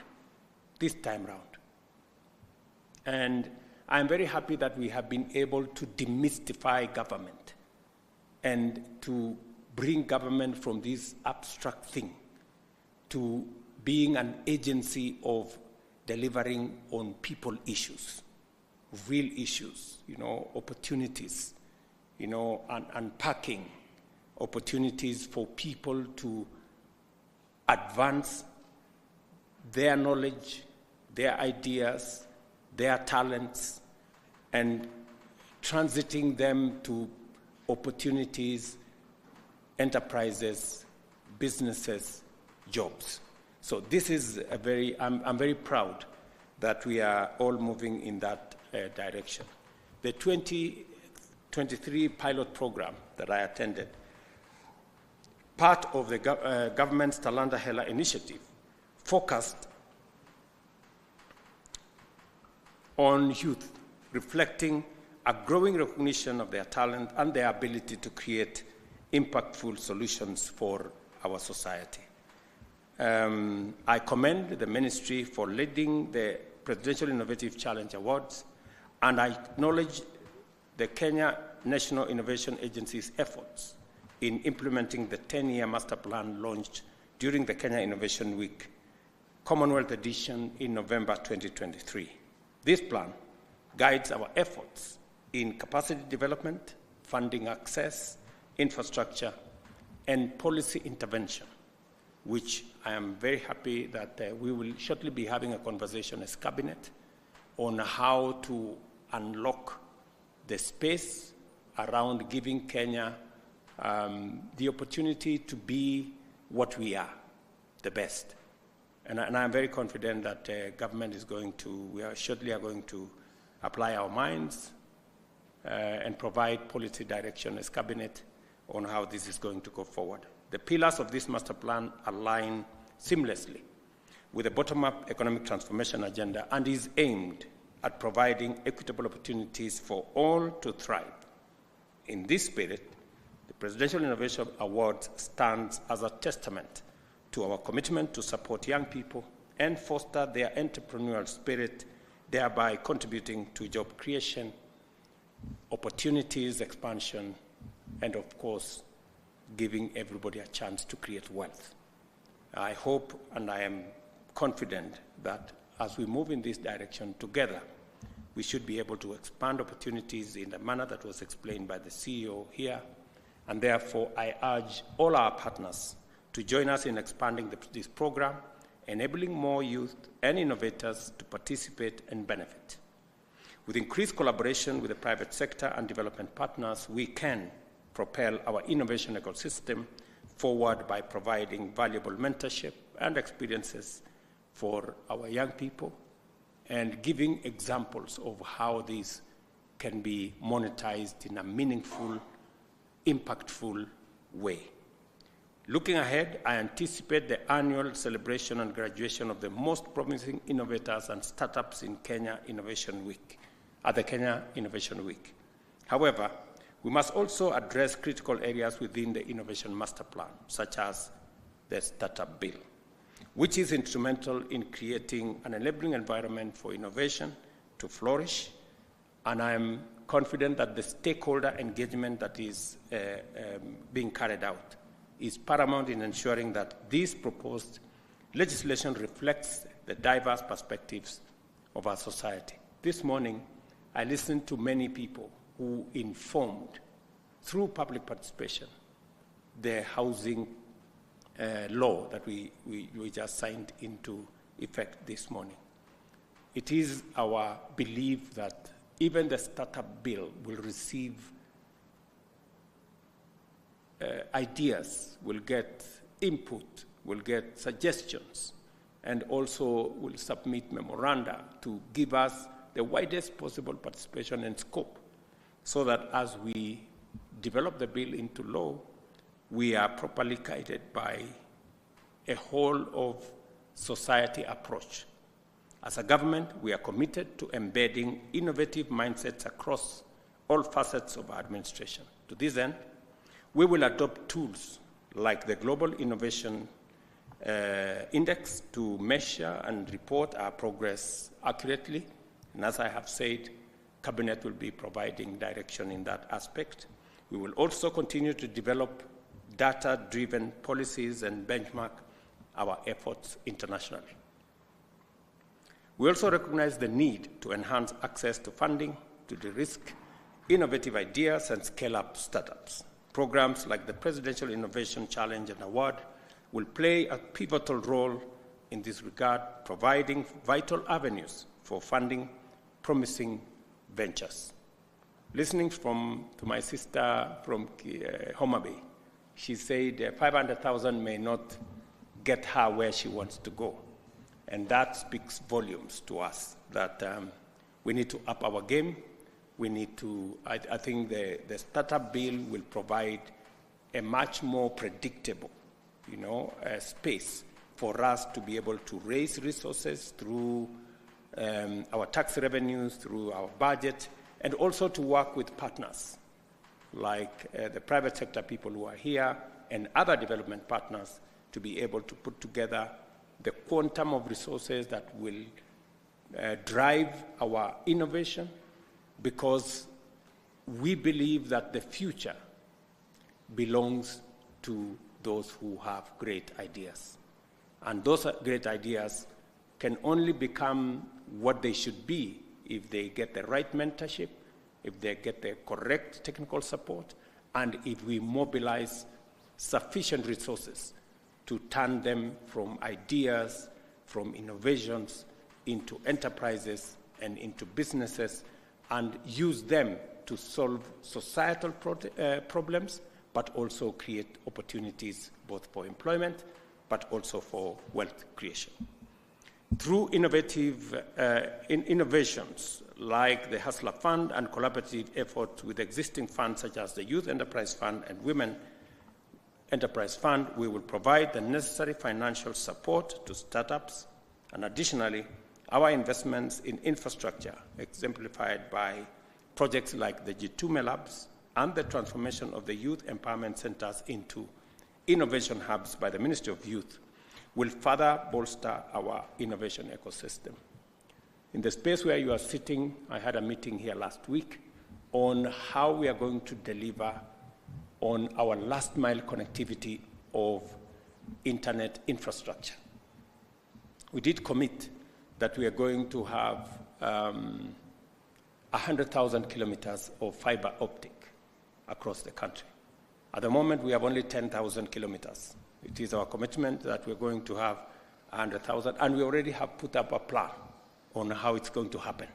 this time round. And I'm very happy that we have been able to demystify government and to bring government from this abstract thing to being an agency of delivering on people issues, real issues, opportunities, unpacking opportunities for people to advance their knowledge, their ideas, their talents, and transiting them to opportunities, enterprises, businesses, jobs. So this is I'm very proud that we are all moving in that direction. The 2023 pilot program that I attended, part of the government's Talanta Hela initiative, focused on youth, reflecting a growing recognition of their talent and their ability to create impactful solutions for our society. I commend the ministry for leading the Presidential Innovative Challenge Awards, and I acknowledge the Kenya National Innovation Agency's efforts in implementing the 10-year master plan launched during the Kenya Innovation Week, Commonwealth edition in November 2023. This plan guides our efforts in capacity development, funding access, infrastructure, and policy intervention, which I am very happy that we will shortly be having a conversation as cabinet on how to unlock the space around giving Kenya the opportunity to be what we are, the best. And I'm very confident that government is we are shortly going to apply our minds and provide policy direction as cabinet on how this is going to go forward. The pillars of this master plan align seamlessly with the bottom-up economic transformation agenda and is aimed at providing equitable opportunities for all to thrive. In this spirit, the Presidential Innovation Award stands as a testament to our commitment to support young people and foster their entrepreneurial spirit, thereby contributing to job creation, opportunities, expansion, and of course, giving everybody a chance to create wealth. I hope and I am confident that as we move in this direction together, we should be able to expand opportunities in the manner that was explained by the CEO here, and therefore I urge all our partners to join us in expanding this program, enabling more youth and innovators to participate and benefit. With increased collaboration with the private sector and development partners, we can propel our innovation ecosystem forward by providing valuable mentorship and experiences for our young people and giving examples of how these can be monetized in a meaningful, impactful way. Looking ahead, I anticipate the annual celebration and graduation of the most promising innovators and startups in Kenya Innovation Week, at the Kenya Innovation Week. However, we must also address critical areas within the Innovation Master Plan, such as the Startup Bill, which is instrumental in creating an enabling environment for innovation to flourish. And I am confident that the stakeholder engagement that is being carried out is paramount in ensuring that this proposed legislation reflects the diverse perspectives of our society. This morning, I listened to many people who informed, through public participation, the housing law that we just signed into effect this morning. It is our belief that even the startup bill will receive ideas, will get input, will get suggestions, and also will submit memoranda to give us the widest possible participation and scope, so that as we develop the bill into law, we are properly guided by a whole of society approach. As a government, we are committed to embedding innovative mindsets across all facets of our administration. To this end, we will adopt tools like the Global Innovation Index to measure and report our progress accurately. And as I have said, Cabinet will be providing direction in that aspect. We will also continue to develop data-driven policies and benchmark our efforts internationally. We also recognize the need to enhance access to funding to de-risk innovative ideas and scale up startups. Programs like the Presidential Innovation Challenge and Award will play a pivotal role in this regard, providing vital avenues for funding promising ventures. Listening to my sister from Homa Bay, she said 500,000 may not get her where she wants to go. And that speaks volumes to us that we need to up our game. We need to, I think the startup bill will provide a much more predictable, space for us to be able to raise resources through our tax revenues, through our budget, and also to work with partners like the private sector people who are here and other development partners to be able to put together the quantum of resources that will drive our innovation, because we believe that the future belongs to those who have great ideas. And those great ideas can only become what they should be if they get the right mentorship, if they get the correct technical support, and if we mobilize sufficient resources to turn them from ideas, from innovations, into enterprises and into businesses, and use them to solve societal problems, but also create opportunities both for employment, but also for wealth creation. Through innovative innovations like the Hustler Fund and collaborative efforts with existing funds such as the Youth Enterprise Fund and Women Enterprise Fund, we will provide the necessary financial support to startups, and additionally, our investments in infrastructure, exemplified by projects like the G2 Labs and the transformation of the youth empowerment centers into innovation hubs by the Ministry of Youth, will further bolster our innovation ecosystem. In the space where you are sitting, I had a meeting here last week on how we are going to deliver on our last mile connectivity of internet infrastructure. We did commit that we are going to have 100,000 kilometers of fiber optic across the country. At the moment, we have only 10,000 kilometers It is our commitment that we're going to have 100,000, and we already have put up a plan on how it's going to happen.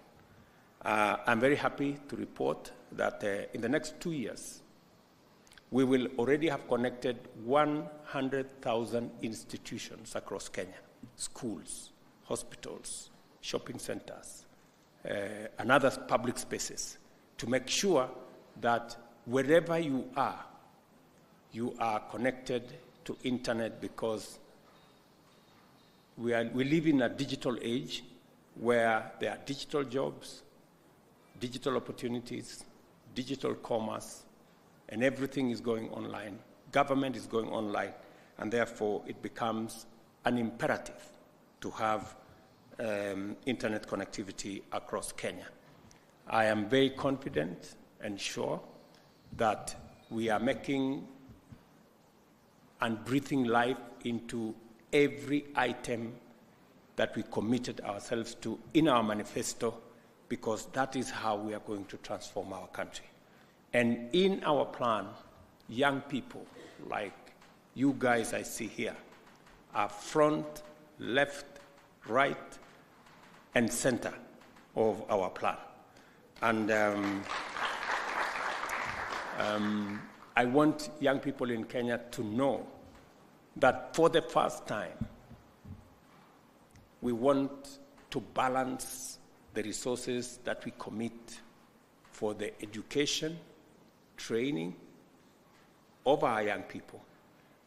I'm very happy to report that in the next 2 years, we will already have connected 100,000 institutions across Kenya, schools, hospitals, shopping centers, and other public spaces, to make sure that wherever you are connected to internet, because we live in a digital age where there are digital jobs, digital opportunities, digital commerce, and everything is going online. Government is going online, and therefore it becomes an imperative to have internet connectivity across Kenya. I am very confident and sure that we are making and breathing life into every item that we committed ourselves to in our manifesto, because that is how we are going to transform our country. And in our plan, young people like you guys I see here are front, left, right, and center of our plan. And I want young people in Kenya to know that for the first time, we want to balance the resources that we commit for the education, training of our young people,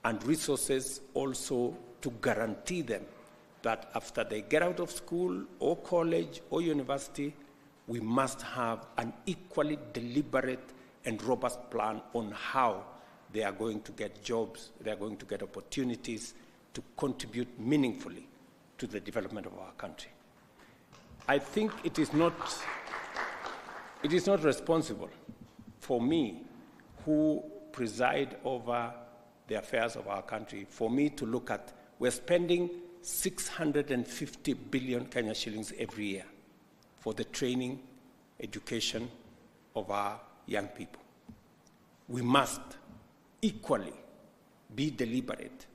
and resources also to guarantee them that after they get out of school or college or university, we must have an equally deliberate and robust plan on how they are going to get jobs, they are going to get opportunities to contribute meaningfully to the development of our country. I think it is not responsible for me, who preside over the affairs of our country, for me to look at, we're spending 650 billion Kenya shillings every year for the training, education of our young people. We must equally be deliberate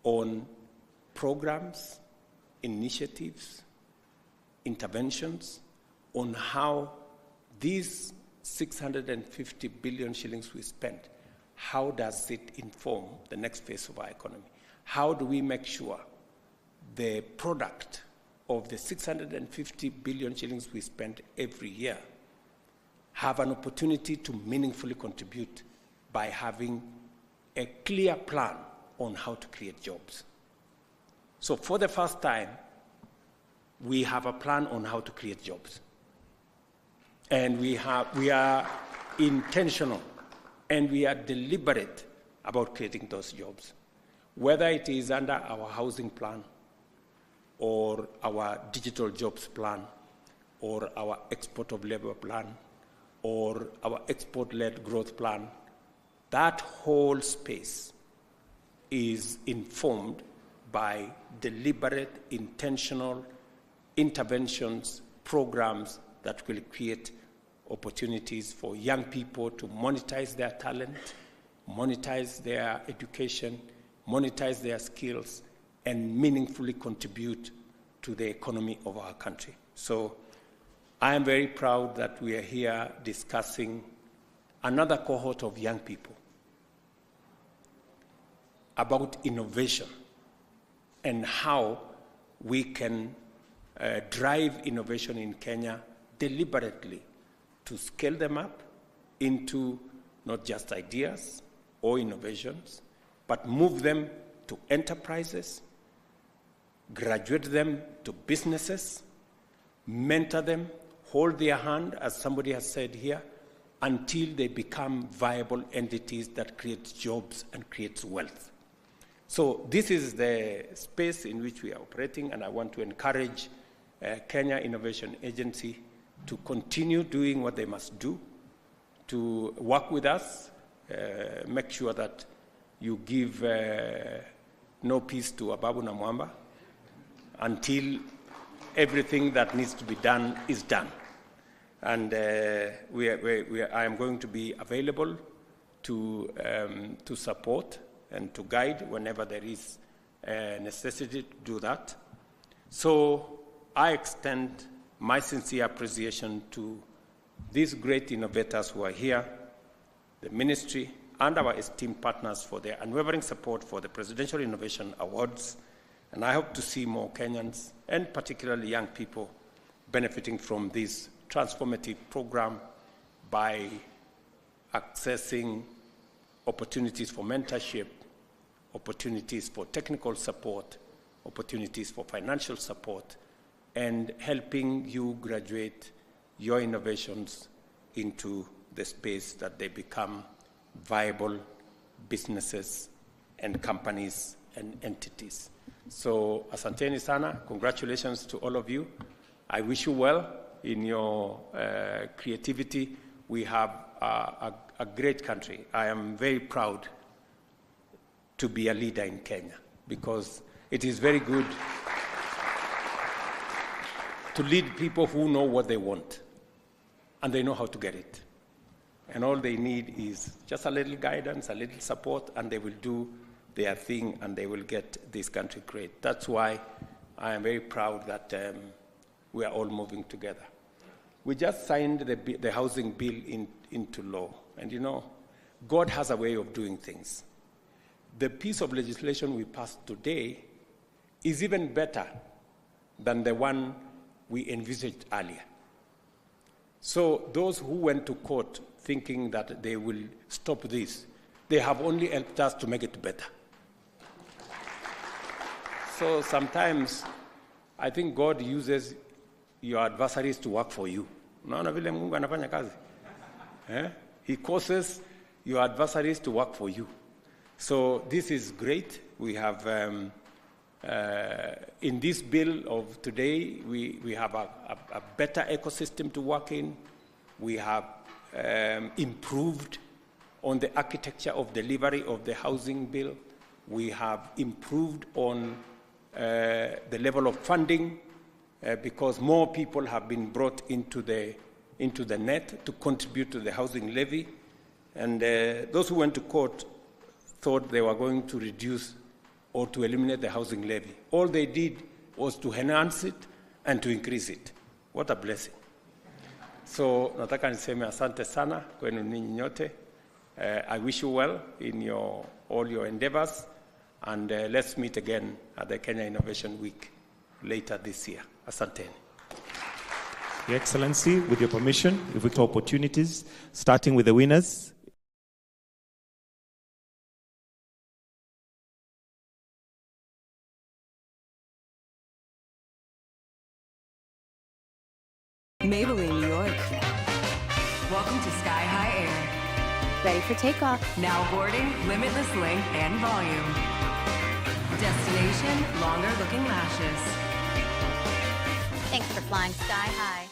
on programs, initiatives, interventions on how these 650 billion shillings we spend, how does it inform the next phase of our economy? How do we make sure the product of the 650 billion shillings we spend every year have an opportunity to meaningfully contribute by having a clear plan on how to create jobs? So for the first time, we have a plan on how to create jobs. And we are intentional and we are deliberate about creating those jobs. Whether it is under our housing plan or our digital jobs plan or our export of labor plan or our export-led growth plan, that whole space is informed by deliberate, intentional interventions, programs that will create opportunities for young people to monetize their talent, monetize their education, monetize their skills, and meaningfully contribute to the economy of our country. So I am very proud that we are here discussing another cohort of young people about innovation and how we can drive innovation in Kenya deliberately to scale them up into not just ideas or innovations, but move them to enterprises, graduate them to businesses, mentor them, hold their hand, as somebody has said here, until they become viable entities that create jobs and create wealth. So this is the space in which we are operating, and I want to encourage Kenya Innovation Agency to continue doing what they must do, to work with us, make sure that you give no peace to Ababu na Mwamba until everything that needs to be done is done. And I am going to be available to support and to guide whenever there is a necessity to do that. So I extend my sincere appreciation to these great innovators who are here, the ministry, and our esteemed partners for their unwavering support for the Presidential Innovation Awards. And I hope to see more Kenyans, and particularly young people, benefiting from this transformative program by accessing opportunities for mentorship, opportunities for technical support, opportunities for financial support, and helping you graduate your innovations into the space that they become viable businesses and companies and entities. So, asanteni sana, congratulations to all of you. I wish you well in your creativity. We have a great country. I am very proud to be a leader in Kenya, because it is very good to lead people who know what they want and they know how to get it. And all they need is just a little guidance, a little support, and they will do their thing and they will get this country great. That's why I am very proud that we are all moving together. We just signed the housing bill into law. And you know, God has a way of doing things. The piece of legislation we passed today is even better than the one we envisaged earlier. So those who went to court thinking that they will stop this, they have only helped us to make it better. So sometimes I think God uses your adversaries to work for you. Unaona vile Mungu anafanya kazi? He causes your adversaries to work for you. So this is great. We have, in this bill of today, we have a better ecosystem to work in. We have improved on the architecture of delivery of the housing bill. We have improved on the level of funding because more people have been brought into the net to contribute to the housing levy. And those who went to court thought they were going to reduce or to eliminate the housing levy. All they did was to enhance it and to increase it. What a blessing. So nataka niseme asante sana kwenu ninyi nyote. I wish you well in all your endeavors, and let's meet again at the Kenya Innovation Week later this year. Asanteni. Your Excellency, with your permission, if we talk opportunities, starting with the winners. Maybelline, New York. Welcome to Sky High Air. Ready for takeoff. Now boarding, limitless length and volume. Destination, longer looking lashes. Thanks for flying Sky High.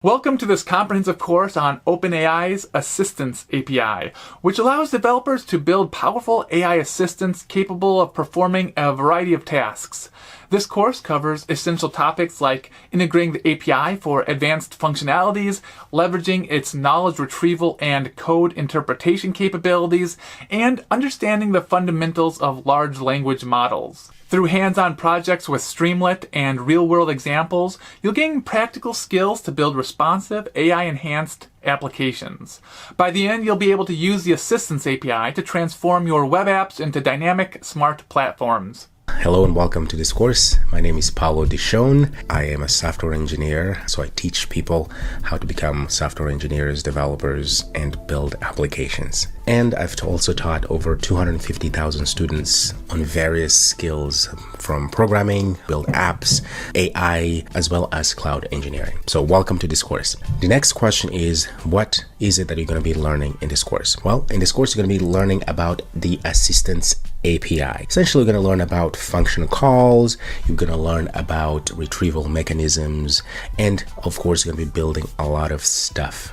Welcome to this comprehensive course on OpenAI's Assistance API, which allows developers to build powerful AI assistants capable of performing a variety of tasks. This course covers essential topics like integrating the API for advanced functionalities, leveraging its knowledge retrieval and code interpretation capabilities, and understanding the fundamentals of large language models. Through hands-on projects with Streamlit and real-world examples, you'll gain practical skills to build responsive, AI-enhanced applications. By the end, you'll be able to use the Assistance API to transform your web apps into dynamic, smart platforms. Hello and welcome to this course. My name is Paulo Dishon. I am a software engineer, so I teach people how to become software engineers, developers, and build applications. And I've also taught over 250,000 students on various skills from programming, build apps, AI, as well as cloud engineering. So welcome to this course. The next question is, what is it that you're going to be learning in this course? Well, in this course, you're going to be learning about the Assistance API. Essentially, you're going to learn about function calls, you're going to learn about retrieval mechanisms, and of course, you're going to be building a lot of stuff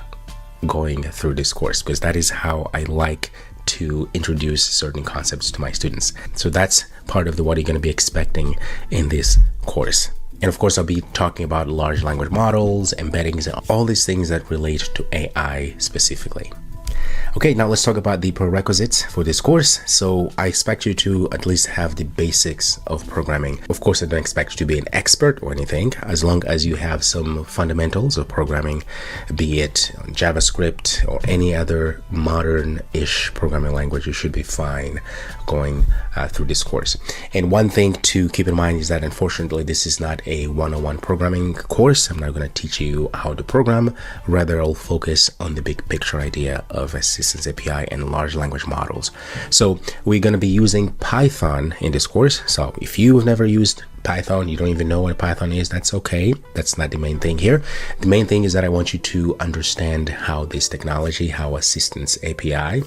going through this course, because that is how I like to introduce certain concepts to my students. So that's part of what you're going to be expecting in this course. And of course, I'll be talking about large language models, embeddings, and all these things that relate to AI specifically. Okay, now let's talk about the prerequisites for this course. So I expect you to at least have the basics of programming. Of course, I don't expect you to be an expert or anything, as long as you have some fundamentals of programming, be it JavaScript or any other modern-ish programming language, you should be fine going through this course. And one thing to keep in mind is that unfortunately this is not a one-on-one programming course. I'm not going to teach you how to program. Rather, I'll focus on the big picture idea of Assistance API and large language models. So we're going to be using Python in this course. So if you've never used Python, you don't even know what Python is, that's okay. That's not the main thing here. The main thing is that I want you to understand how this technology, how Assistance API,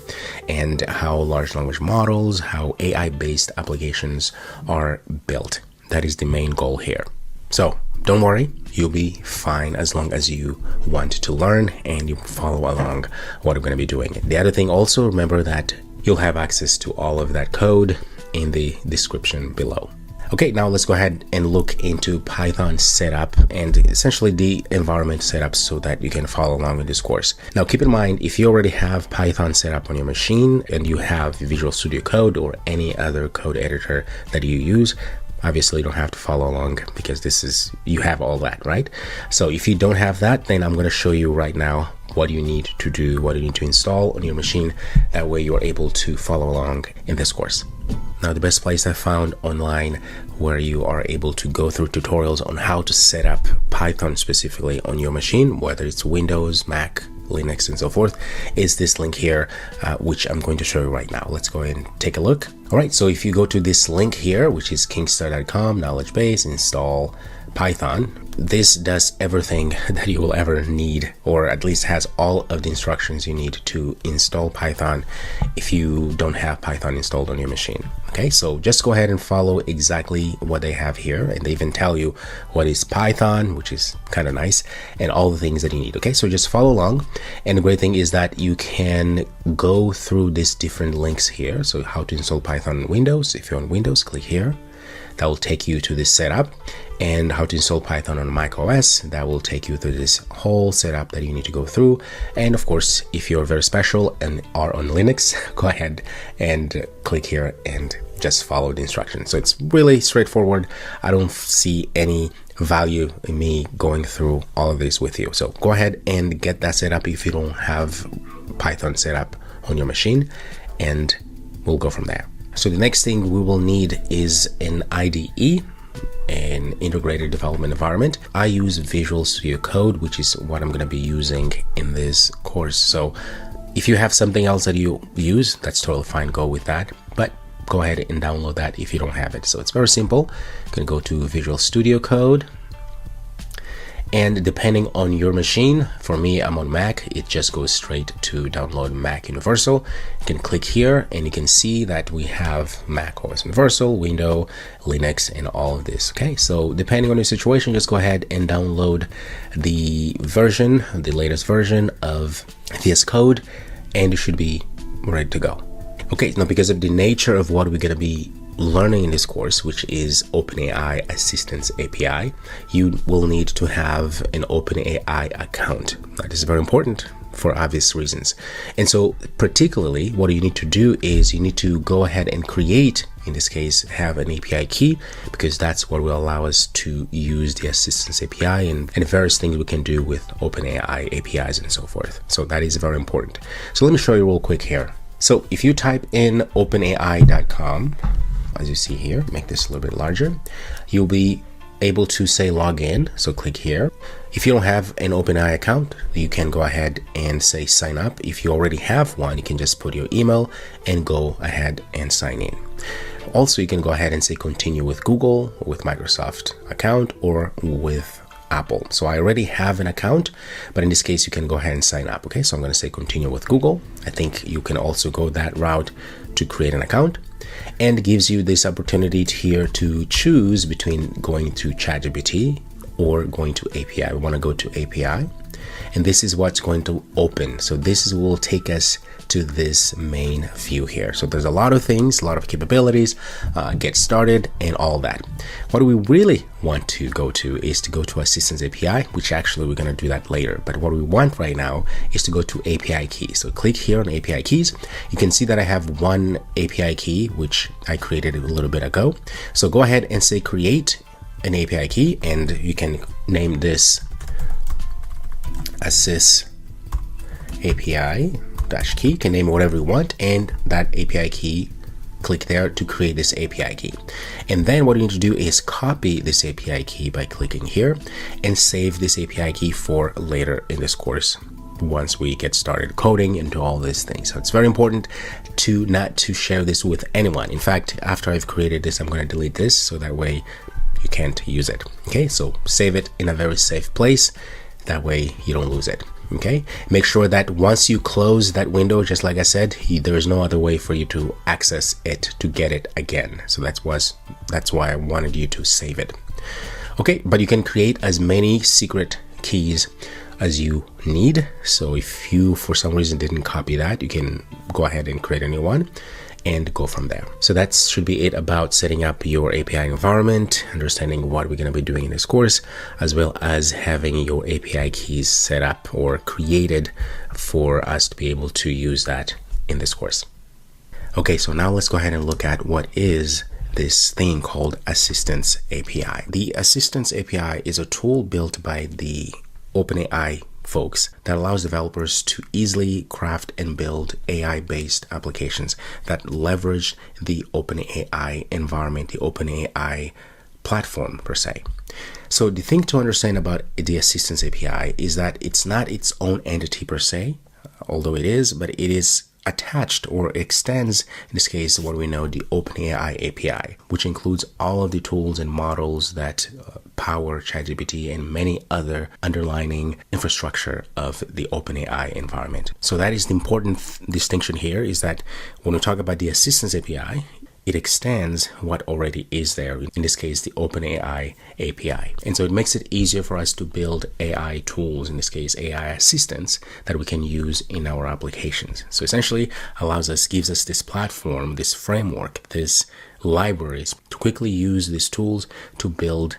and how large language models, how AI-based applications are built. That is the main goal here. So don't worry, you'll be fine as long as you want to learn and you follow along what we're going to be doing. The other thing also, remember that you'll have access to all of that code in the description below. Okay, now let's go ahead and look into Python setup and essentially the environment setup so that you can follow along with this course. Now, keep in mind, if you already have Python set up on your machine and you have Visual Studio Code or any other code editor that you use, obviously you don't have to follow along because you have all that, right? So if you don't have that, then I'm going to show you right now what you need to do, what you need to install on your machine. That way you're able to follow along in this course. Now, the best place I found online where you are able to go through tutorials on how to set up Python specifically on your machine, whether it's Windows, Mac, Linux, and so forth, is this link here, which I'm going to show you right now. Let's go ahead and take a look. All right, so if you go to this link here, which is kingstar.com, knowledge base, install Python, this does everything that you will ever need, or at least has all of the instructions you need to install Python if you don't have Python installed on your machine. Okay, so just go ahead and follow exactly what they have here, and they even tell you what is Python, which is kind of nice, and all the things that you need. Okay, so just follow along. And the great thing is that you can go through these different links here. So how to install Python on Windows. If you're on Windows, click here. That will take you to this setup. And how to install Python on Mac OS, that will take you through this whole setup that you need to go through. And of course, if you're very special and are on Linux, go ahead and click here and just follow the instructions. So it's really straightforward. I don't see any value in me going through all of this with you. So go ahead and get that set up if you don't have Python set up on your machine, and we'll go from there. So the next thing we will need is an IDE, an integrated development environment. I use Visual Studio Code, which is what I'm going to be using in this course. So if you have something else that you use, that's totally fine, go with that, but go ahead and download that if you don't have it. So it's very simple. You can go to Visual Studio Code, and depending on your machine, for me, I'm on Mac, it just goes straight to download Mac Universal. You can click here and you can see that we have Mac OS Universal, Windows, Linux, and all of this. Okay, so depending on your situation, just go ahead and download the version, the latest version of VS Code, and you should be ready to go. Okay, now because of the nature of what we're going to be learning in this course, which is OpenAI Assistance API, you will need to have an OpenAI account. That is very important for obvious reasons. And so particularly what you need to do is you need to go ahead and create, in this case, have an API key, because that's what will allow us to use the Assistance API and various things we can do with OpenAI APIs and so forth. So that is very important. So let me show you real quick here. So if you type in openai.com, as you see here, make this a little bit larger, you'll be able to say login. So click here. If you don't have an OpenAI account, you can go ahead and say sign up. If you already have one, you can just put your email and go ahead and sign in. Also, you can go ahead and say continue with Google, with Microsoft account, or with Apple. So I already have an account, but in this case, you can go ahead and sign up. Okay, so I'm going to say continue with Google. I think you can also go that route to create an account, and gives you this opportunity here to choose between going to ChatGPT or going to API. We want to go to API, and this is what's going to open. So this will take us to this main view here. So there's a lot of things, a lot of capabilities, get started and all that. What we really want to go to is to go to Assistance API, which actually we're going to do that later. But what we want right now is to go to API keys. So click here on API keys. You can see that I have one API key, which I created a little bit ago. So go ahead and say create an API key, and you can name this Assist API dash key. You can name it whatever you want, and that API key, click there to create this API key. And then what you need to do is copy this API key by clicking here and save this API key for later in this course once we get started coding and do all these things. So it's very important to not to share this with anyone. In fact, after I've created this, I'm going to delete this so that way you can't use it. Okay, so save it in a very safe place. That way you don't lose it. Okay, make sure that once you close that window, just like I said, there is no other way for you to access it to get it again. So that's why I wanted you to save it. Okay, but you can create as many secret keys as you need. So if you for some reason didn't copy that, you can go ahead and create a new one and go from there. So that should be it about setting up your API environment, understanding what we're going to be doing in this course, as well as having your API keys set up or created for us to be able to use that in this course. Okay, so now let's go ahead and look at what is this thing called Assistance API. The Assistance API is a tool built by the OpenAI folks that allows developers to easily craft and build AI-based applications that leverage the OpenAI environment, the OpenAI platform per se. So the thing to understand about the Assistance API is that it's not its own entity per se, although it is, but it is attached or extends, in this case, what we know, the OpenAI API, which includes all of the tools and models that power ChatGPT and many other underlying infrastructure of the OpenAI environment. So that is the important distinction here, is that when we talk about the Assistance API, it extends what already is there, in this case, the OpenAI API. And so it makes it easier for us to build AI tools, in this case, AI assistants that we can use in our applications. So essentially gives us this platform, this framework, this libraries to quickly use these tools to build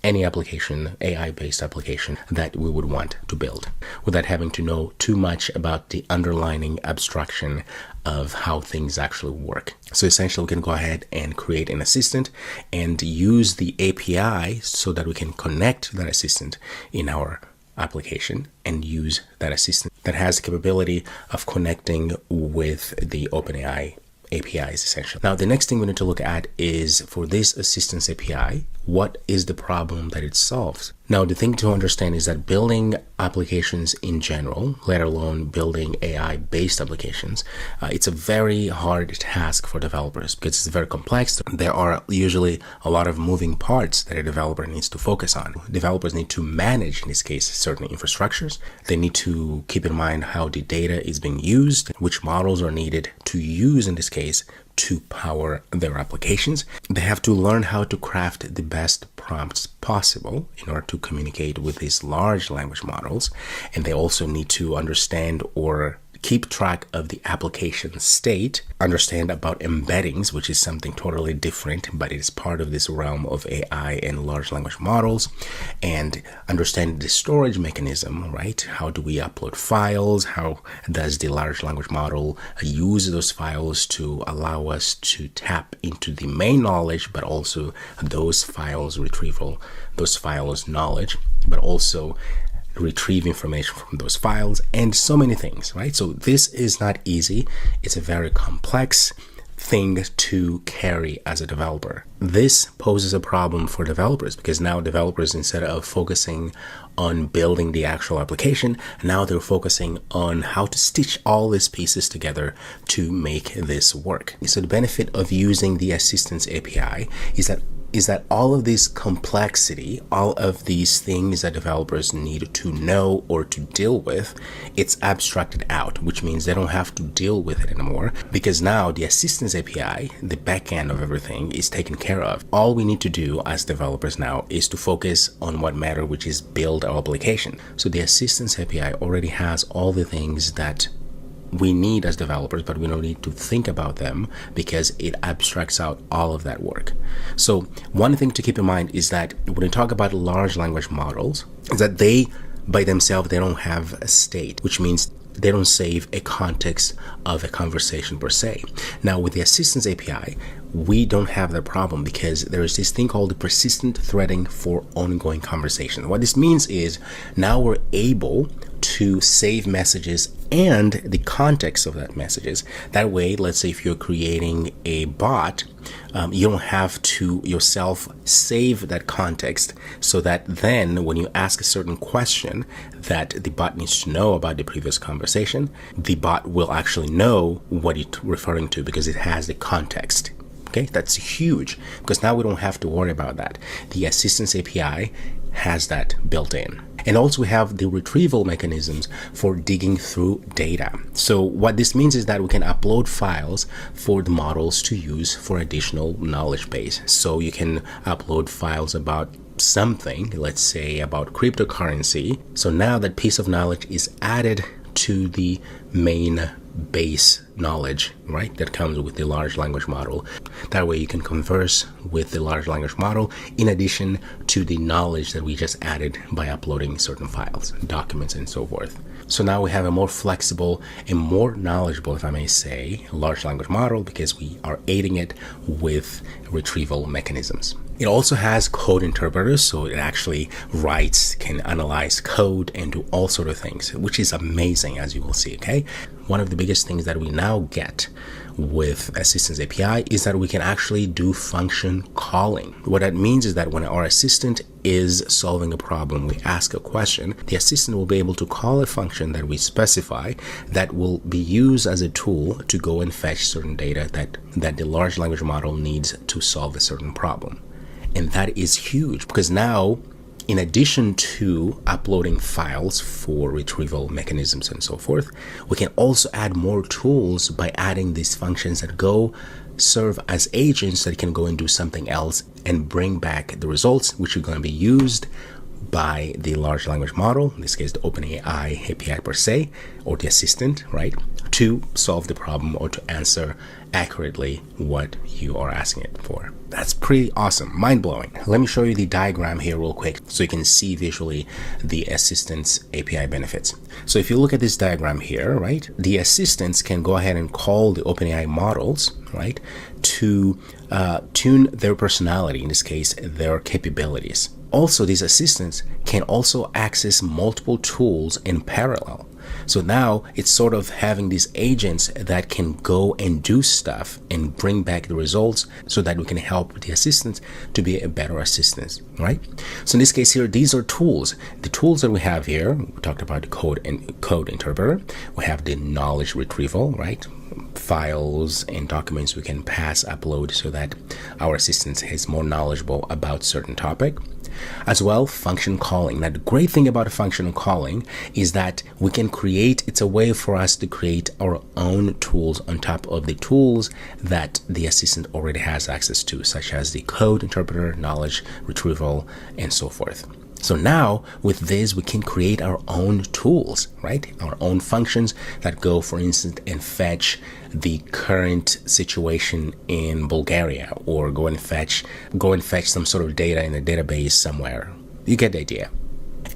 any application, AI-based application that we would want to build without having to know too much about the underlying abstraction of how things actually work. So essentially we can go ahead and create an assistant and use the API so that we can connect that assistant in our application and use that assistant that has the capability of connecting with the OpenAI APIs essentially. Now, the next thing we need to look at is for this Assistance API, what is the problem that it solves? Now, the thing to understand is that building applications in general, let alone building AI-based applications, it's a very hard task for developers because it's very complex. There are usually a lot of moving parts that a developer needs to focus on. Developers need to manage, in this case, certain infrastructures. They need to keep in mind how the data is being used, which models are needed to use, in this case, to power their applications. They have to learn how to craft the best prompts possible in order to communicate with these large language models. And they also need to understand or keep track of the application state, understand about embeddings, which is something totally different, but it is part of this realm of AI and large language models, and understand the storage mechanism, right? How do we upload files? How does the large language model use those files to allow us to tap into the main knowledge, but also those files retrieval, those files knowledge, but also retrieve information from those files, and so many things, right? So this is not easy. It's a very complex thing to carry as a developer. This poses a problem for developers because now developers, instead of focusing on building the actual application, now they're focusing on how to stitch all these pieces together to make this work. So the benefit of using the Assistance API is that all of this complexity, all of these things that developers need to know or to deal with, it's abstracted out, which means they don't have to deal with it anymore because now the Assistance API, the backend of everything, is taken care of. All we need to do as developers now is to focus on what matters, which is build our application. So the Assistance API already has all the things that we need as developers, but we don't need to think about them because it abstracts out all of that work. So one thing to keep in mind is that when we talk about large language models, is that they, by themselves, they don't have a state, which means they don't save a context of a conversation per se. Now, with the Assistance API, we don't have that problem because there is this thing called the persistent threading for ongoing conversation. What this means is now we're able to save messages and the context of that messages. That way, let's say if you're creating a bot, you don't have to yourself save that context so that then when you ask a certain question that the bot needs to know about the previous conversation, the bot will actually know what it's referring to because it has the context. Okay, that's huge because now we don't have to worry about that. The Assistance API has that built in. And also we have the retrieval mechanisms for digging through data. So what this means is that we can upload files for the models to use for additional knowledge base. So you can upload files about something, let's say about cryptocurrency. So now that piece of knowledge is added to the main base knowledge, right, that comes with the large language model. That way you can converse with the large language model in addition to the knowledge that we just added by uploading certain files, documents, and so forth. So now we have a more flexible and more knowledgeable, if I may say, large language model because we are aiding it with retrieval mechanisms. It also has code interpreters, so it actually writes, can analyze code, and do all sort of things, which is amazing, as you will see, okay? One of the biggest things that we now get with Assistance API is that we can actually do function calling. What that means is that when our assistant is solving a problem, we ask a question, the assistant will be able to call a function that we specify that will be used as a tool to go and fetch certain data that the large language model needs to solve a certain problem. And that is huge because now, in addition to uploading files for retrieval mechanisms and so forth, we can also add more tools by adding these functions that go serve as agents that can go and do something else and bring back the results, which are going to be used by the large language model, in this case the OpenAI API per se, or the assistant, right, to solve the problem or to answer accurately what you are asking it for. That's pretty awesome, mind-blowing. Let me show you the diagram here real quick so you can see visually the Assistance API benefits. So if you look at this diagram here, right, the assistants can go ahead and call the OpenAI models, right, to tune their personality, in this case, their capabilities. Also, these assistants can also access multiple tools in parallel. So now it's sort of having these agents that can go and do stuff and bring back the results so that we can help the assistants to be a better assistant, right? So in this case here, these are tools. The tools that we have here, we talked about the code interpreter. We have the knowledge retrieval, right? Files and documents we can upload so that our assistant is more knowledgeable about certain topic. As well, function calling. Now, the great thing about function calling is that we can it's a way for us to create our own tools on top of the tools that the assistant already has access to, such as the code interpreter, knowledge retrieval, and so forth. So now with this, we can create our own tools, right? Our own functions that go, for instance, and fetch the current situation in Bulgaria, or go and fetch some sort of data in a database somewhere. You get the idea.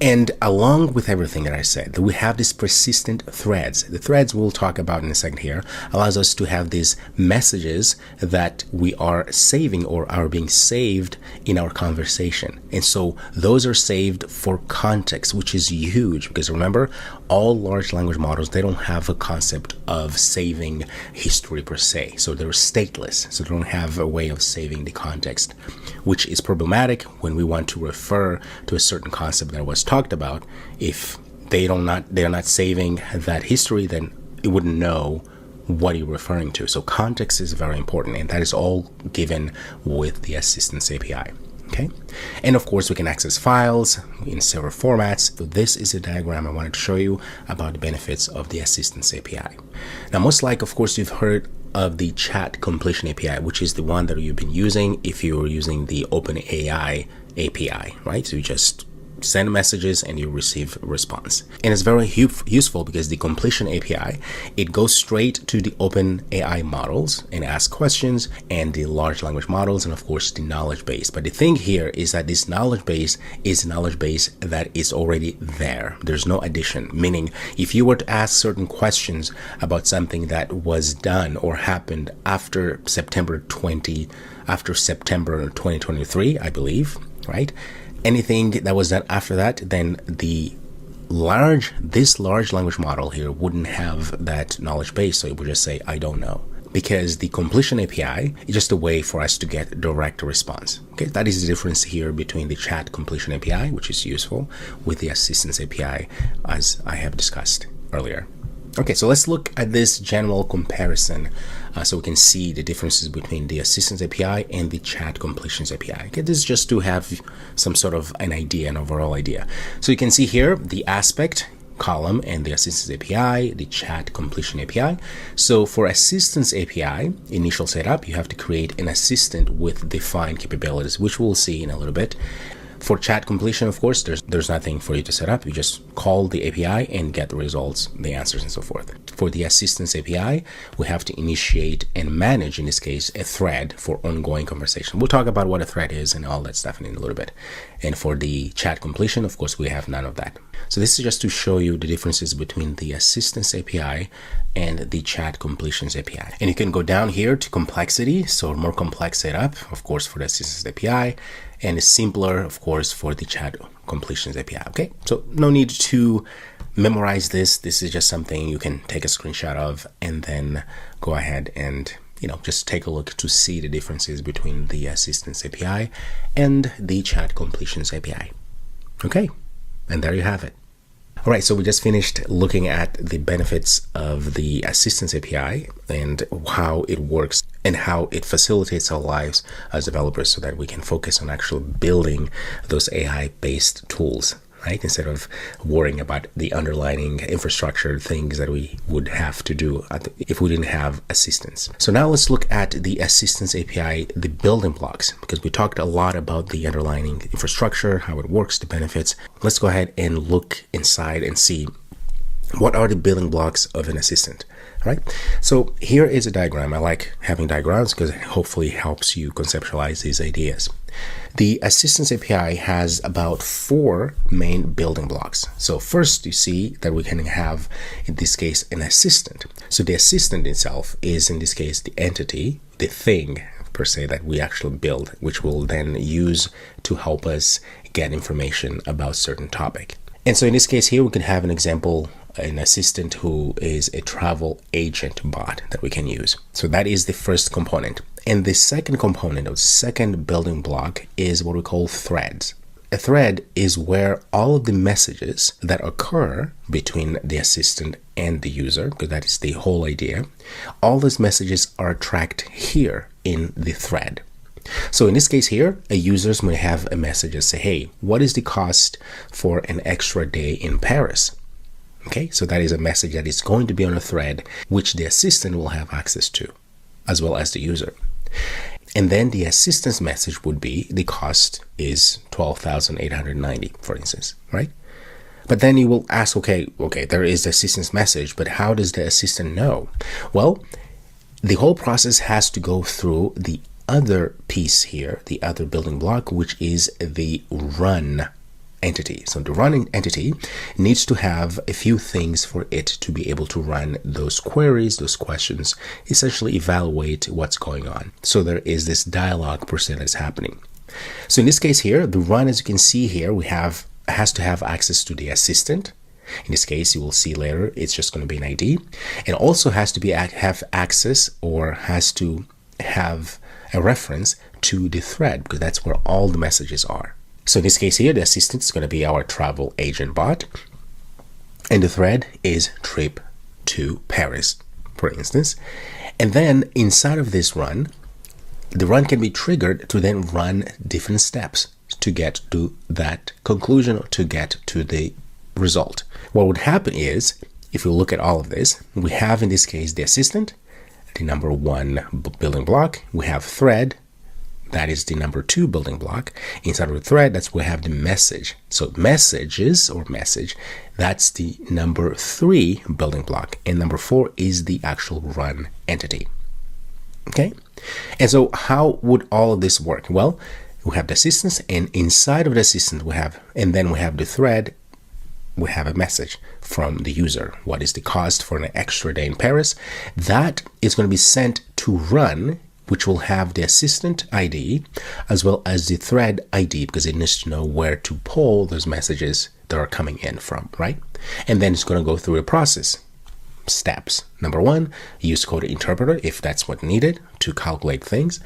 And along with everything that I said, we have these persistent threads. The threads we'll talk about in a second here allows us to have these messages that we are saving or are being saved in our conversation. And so those are saved for context, which is huge because remember, all large language models, they don't have a concept of saving history per se. So they're stateless. So they don't have a way of saving the context, which is problematic when we want to refer to a certain concept that was talked about. If they're not saving that history, then it wouldn't know what you're referring to. So context is very important, and that is all given with the Assistance API. Okay, and of course we can access files in several formats. So this is a diagram I wanted to show you about the benefits of the Assistance API. Now, most like, of course, you've heard of the chat completion API, which is the one that you've been using if you're using the OpenAI API, right? So you just send messages and you receive response. And it's very useful because the completion API, it goes straight to the open AI models and asks questions, and the large language models, and of course the knowledge base. But the thing here is that this knowledge base is a knowledge base that is already there. There's no addition, meaning if you were to ask certain questions about something that was done or happened after September 2023, I believe, right? Anything that was done after that, then this large language model here wouldn't have that knowledge base, so it would just say, I don't know. Because the completion API is just a way for us to get direct response. Okay, that is the difference here between the chat completion API, which is useful, with the assistance API, as I have discussed earlier. Okay, so let's look at this general comparison so we can see the differences between the assistance API and the chat completions API. Okay, this is just to have some sort of an idea, an overall idea. So you can see here the aspect column and the assistance API, the chat completion API. So for assistance API, initial setup, you have to create an assistant with defined capabilities, which we'll see in a little bit. For chat completion, of course, there's nothing for you to set up. You just call the API and get the results, the answers, and so forth. For the assistance API, we have to initiate and manage, in this case, a thread for ongoing conversation. We'll talk about what a thread is and all that stuff in a little bit. And for the chat completion, of course, we have none of that. So this is just to show you the differences between the assistance API and the chat completions API. And you can go down here to complexity, so more complex setup, of course, for the assistance API, and it's simpler, of course, for the chat completions API. Okay, so no need to memorize this. This is just something you can take a screenshot of and then go ahead and just take a look to see the differences between the assistance API and the chat completions API. Okay, and there you have it. All right, so we just finished looking at the benefits of the assistance API and how it works and how it facilitates our lives as developers so that we can focus on actually building those AI-based tools, right? Instead of worrying about the underlying infrastructure things that we would have to do if we didn't have assistance. So now let's look at the assistance API, the building blocks, because we talked a lot about the underlying infrastructure, how it works, the benefits. Let's go ahead and look inside and see what are the building blocks of an assistant, right? So here is a diagram. I like having diagrams because it hopefully helps you conceptualize these ideas. The assistance API has about 4 main building blocks. So first, you see that we can have, in this case, an assistant. So the assistant itself is, in this case, the entity, the thing per se that we actually build, which we'll then use to help us get information about certain topic. And so in this case here, we can have an example, an assistant who is a travel agent bot that we can use. So that is the first component. And the second component, or second building block, is what we call threads. A thread is where all of the messages that occur between the assistant and the user, because that is the whole idea, all those messages are tracked here in the thread. So in this case here, a users may have a message that say, hey, what is the cost for an extra day in Paris? Okay, so that is a message that is going to be on a thread, which the assistant will have access to, as well as the user. And then the assistant's message would be, the cost is 12,890, for instance, right? But then you will ask, okay, there is the assistant's message, but how does the assistant know? Well, the whole process has to go through the other piece here, the other building block, which is the run entity. So the run entity needs to have a few things for it to be able to run those queries, those questions, essentially evaluate what's going on. So there is this dialogue per se that's happening. So in this case here, the run, as you can see here, has to have access to the assistant. In this case, you will see later, it's just going to be an ID. It also has to have access, or has to have a reference to the thread, because that's where all the messages are. So in this case here, the assistant is going to be our travel agent bot, and the thread is trip to Paris, for instance. And then inside of this run, the run can be triggered to then run different steps to get to that conclusion, or to get to the result. What would happen is, if you look at all of this, we have in this case the assistant, the number 1 building block, we have thread, That is the number 2 building block. Inside of the thread, that's where we have the message. So messages or message, that's the number 3 building block. And number 4 is the actual run entity. Okay? And so how would all of this work? Well, we have the assistance, and inside of the assistant we have the thread. We have a message from the user. What is the cost for an extra day in Paris? That is going to be sent to run, which will have the assistant ID as well as the thread ID, because it needs to know where to pull those messages that are coming in from, right? And then it's going to go through a process. Steps. Number 1, use code interpreter if that's what needed to calculate things.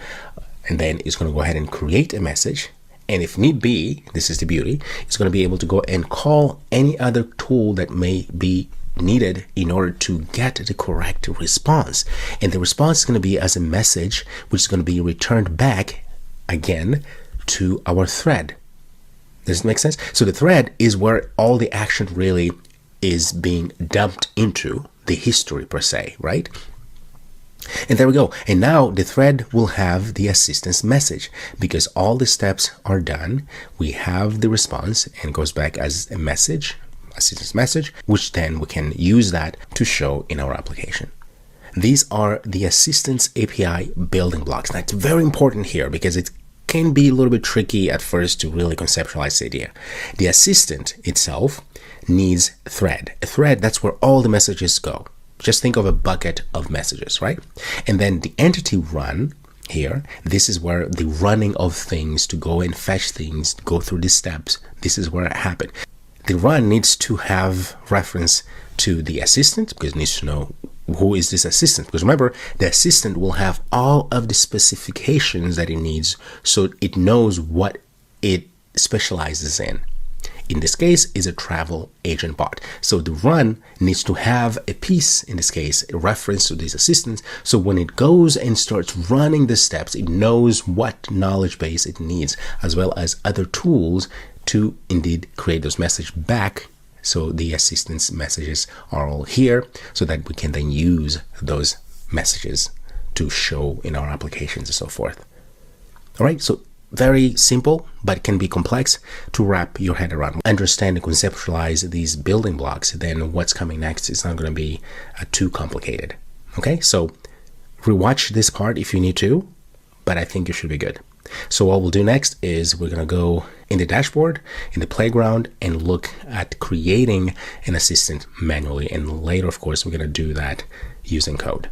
And then it's going to go ahead and create a message. And if need be, this is the beauty, it's going to be able to go and call any other tool that may be needed in order to get the correct response. And the response is going to be as a message, which is going to be returned back again to our thread. Does it make sense? So the thread is where all the action really is being dumped into, the history per se, right? And there we go. And now the thread will have the assistance message because all the steps are done. We have the response and it goes back as a message, assistance message, which then we can use that to show in our application. These are the assistance API building blocks. Now it's very important here because it can be a little bit tricky at first to really conceptualize the idea. The assistant itself needs thread. A thread, that's where all the messages go. Just think of a bucket of messages, right? And then the entity run here, this is where the running of things to go and fetch things, go through these steps, this is where it happened. The run needs to have reference to the assistant because it needs to know who is this assistant. Because remember, the assistant will have all of the specifications that it needs so it knows what it specializes in. In this case, is a travel agent bot. So the run needs to have a piece, in this case, a reference to this assistant. So when it goes and starts running the steps, it knows what knowledge base it needs, as well as other tools to indeed create those messages back. So the assistance messages are all here so that we can then use those messages to show in our applications and so forth. All right, so very simple, but it can be complex to wrap your head around. Understand and conceptualize these building blocks, then what's coming next is not going to be too complicated. Okay, so rewatch this part if you need to, but I think you should be good. So what we'll do next is we're going to go in the dashboard, in the playground, and look at creating an assistant manually. And later, of course, we're going to do that using code.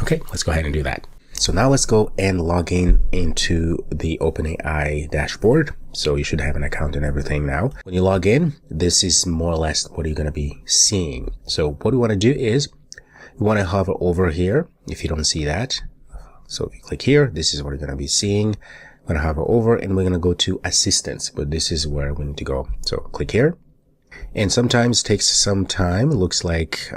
Okay, let's go ahead and do that. So now let's go and log in into the OpenAI dashboard. So you should have an account and everything now. When you log in, this is more or less what you're going to be seeing. So what we want to do is we want to hover over here if you don't see that. So if you click here, this is what you're going to be seeing. I'm going to hover over and we're going to go to assistance, but this is where we need to go. So click here. And sometimes it takes some time. It looks like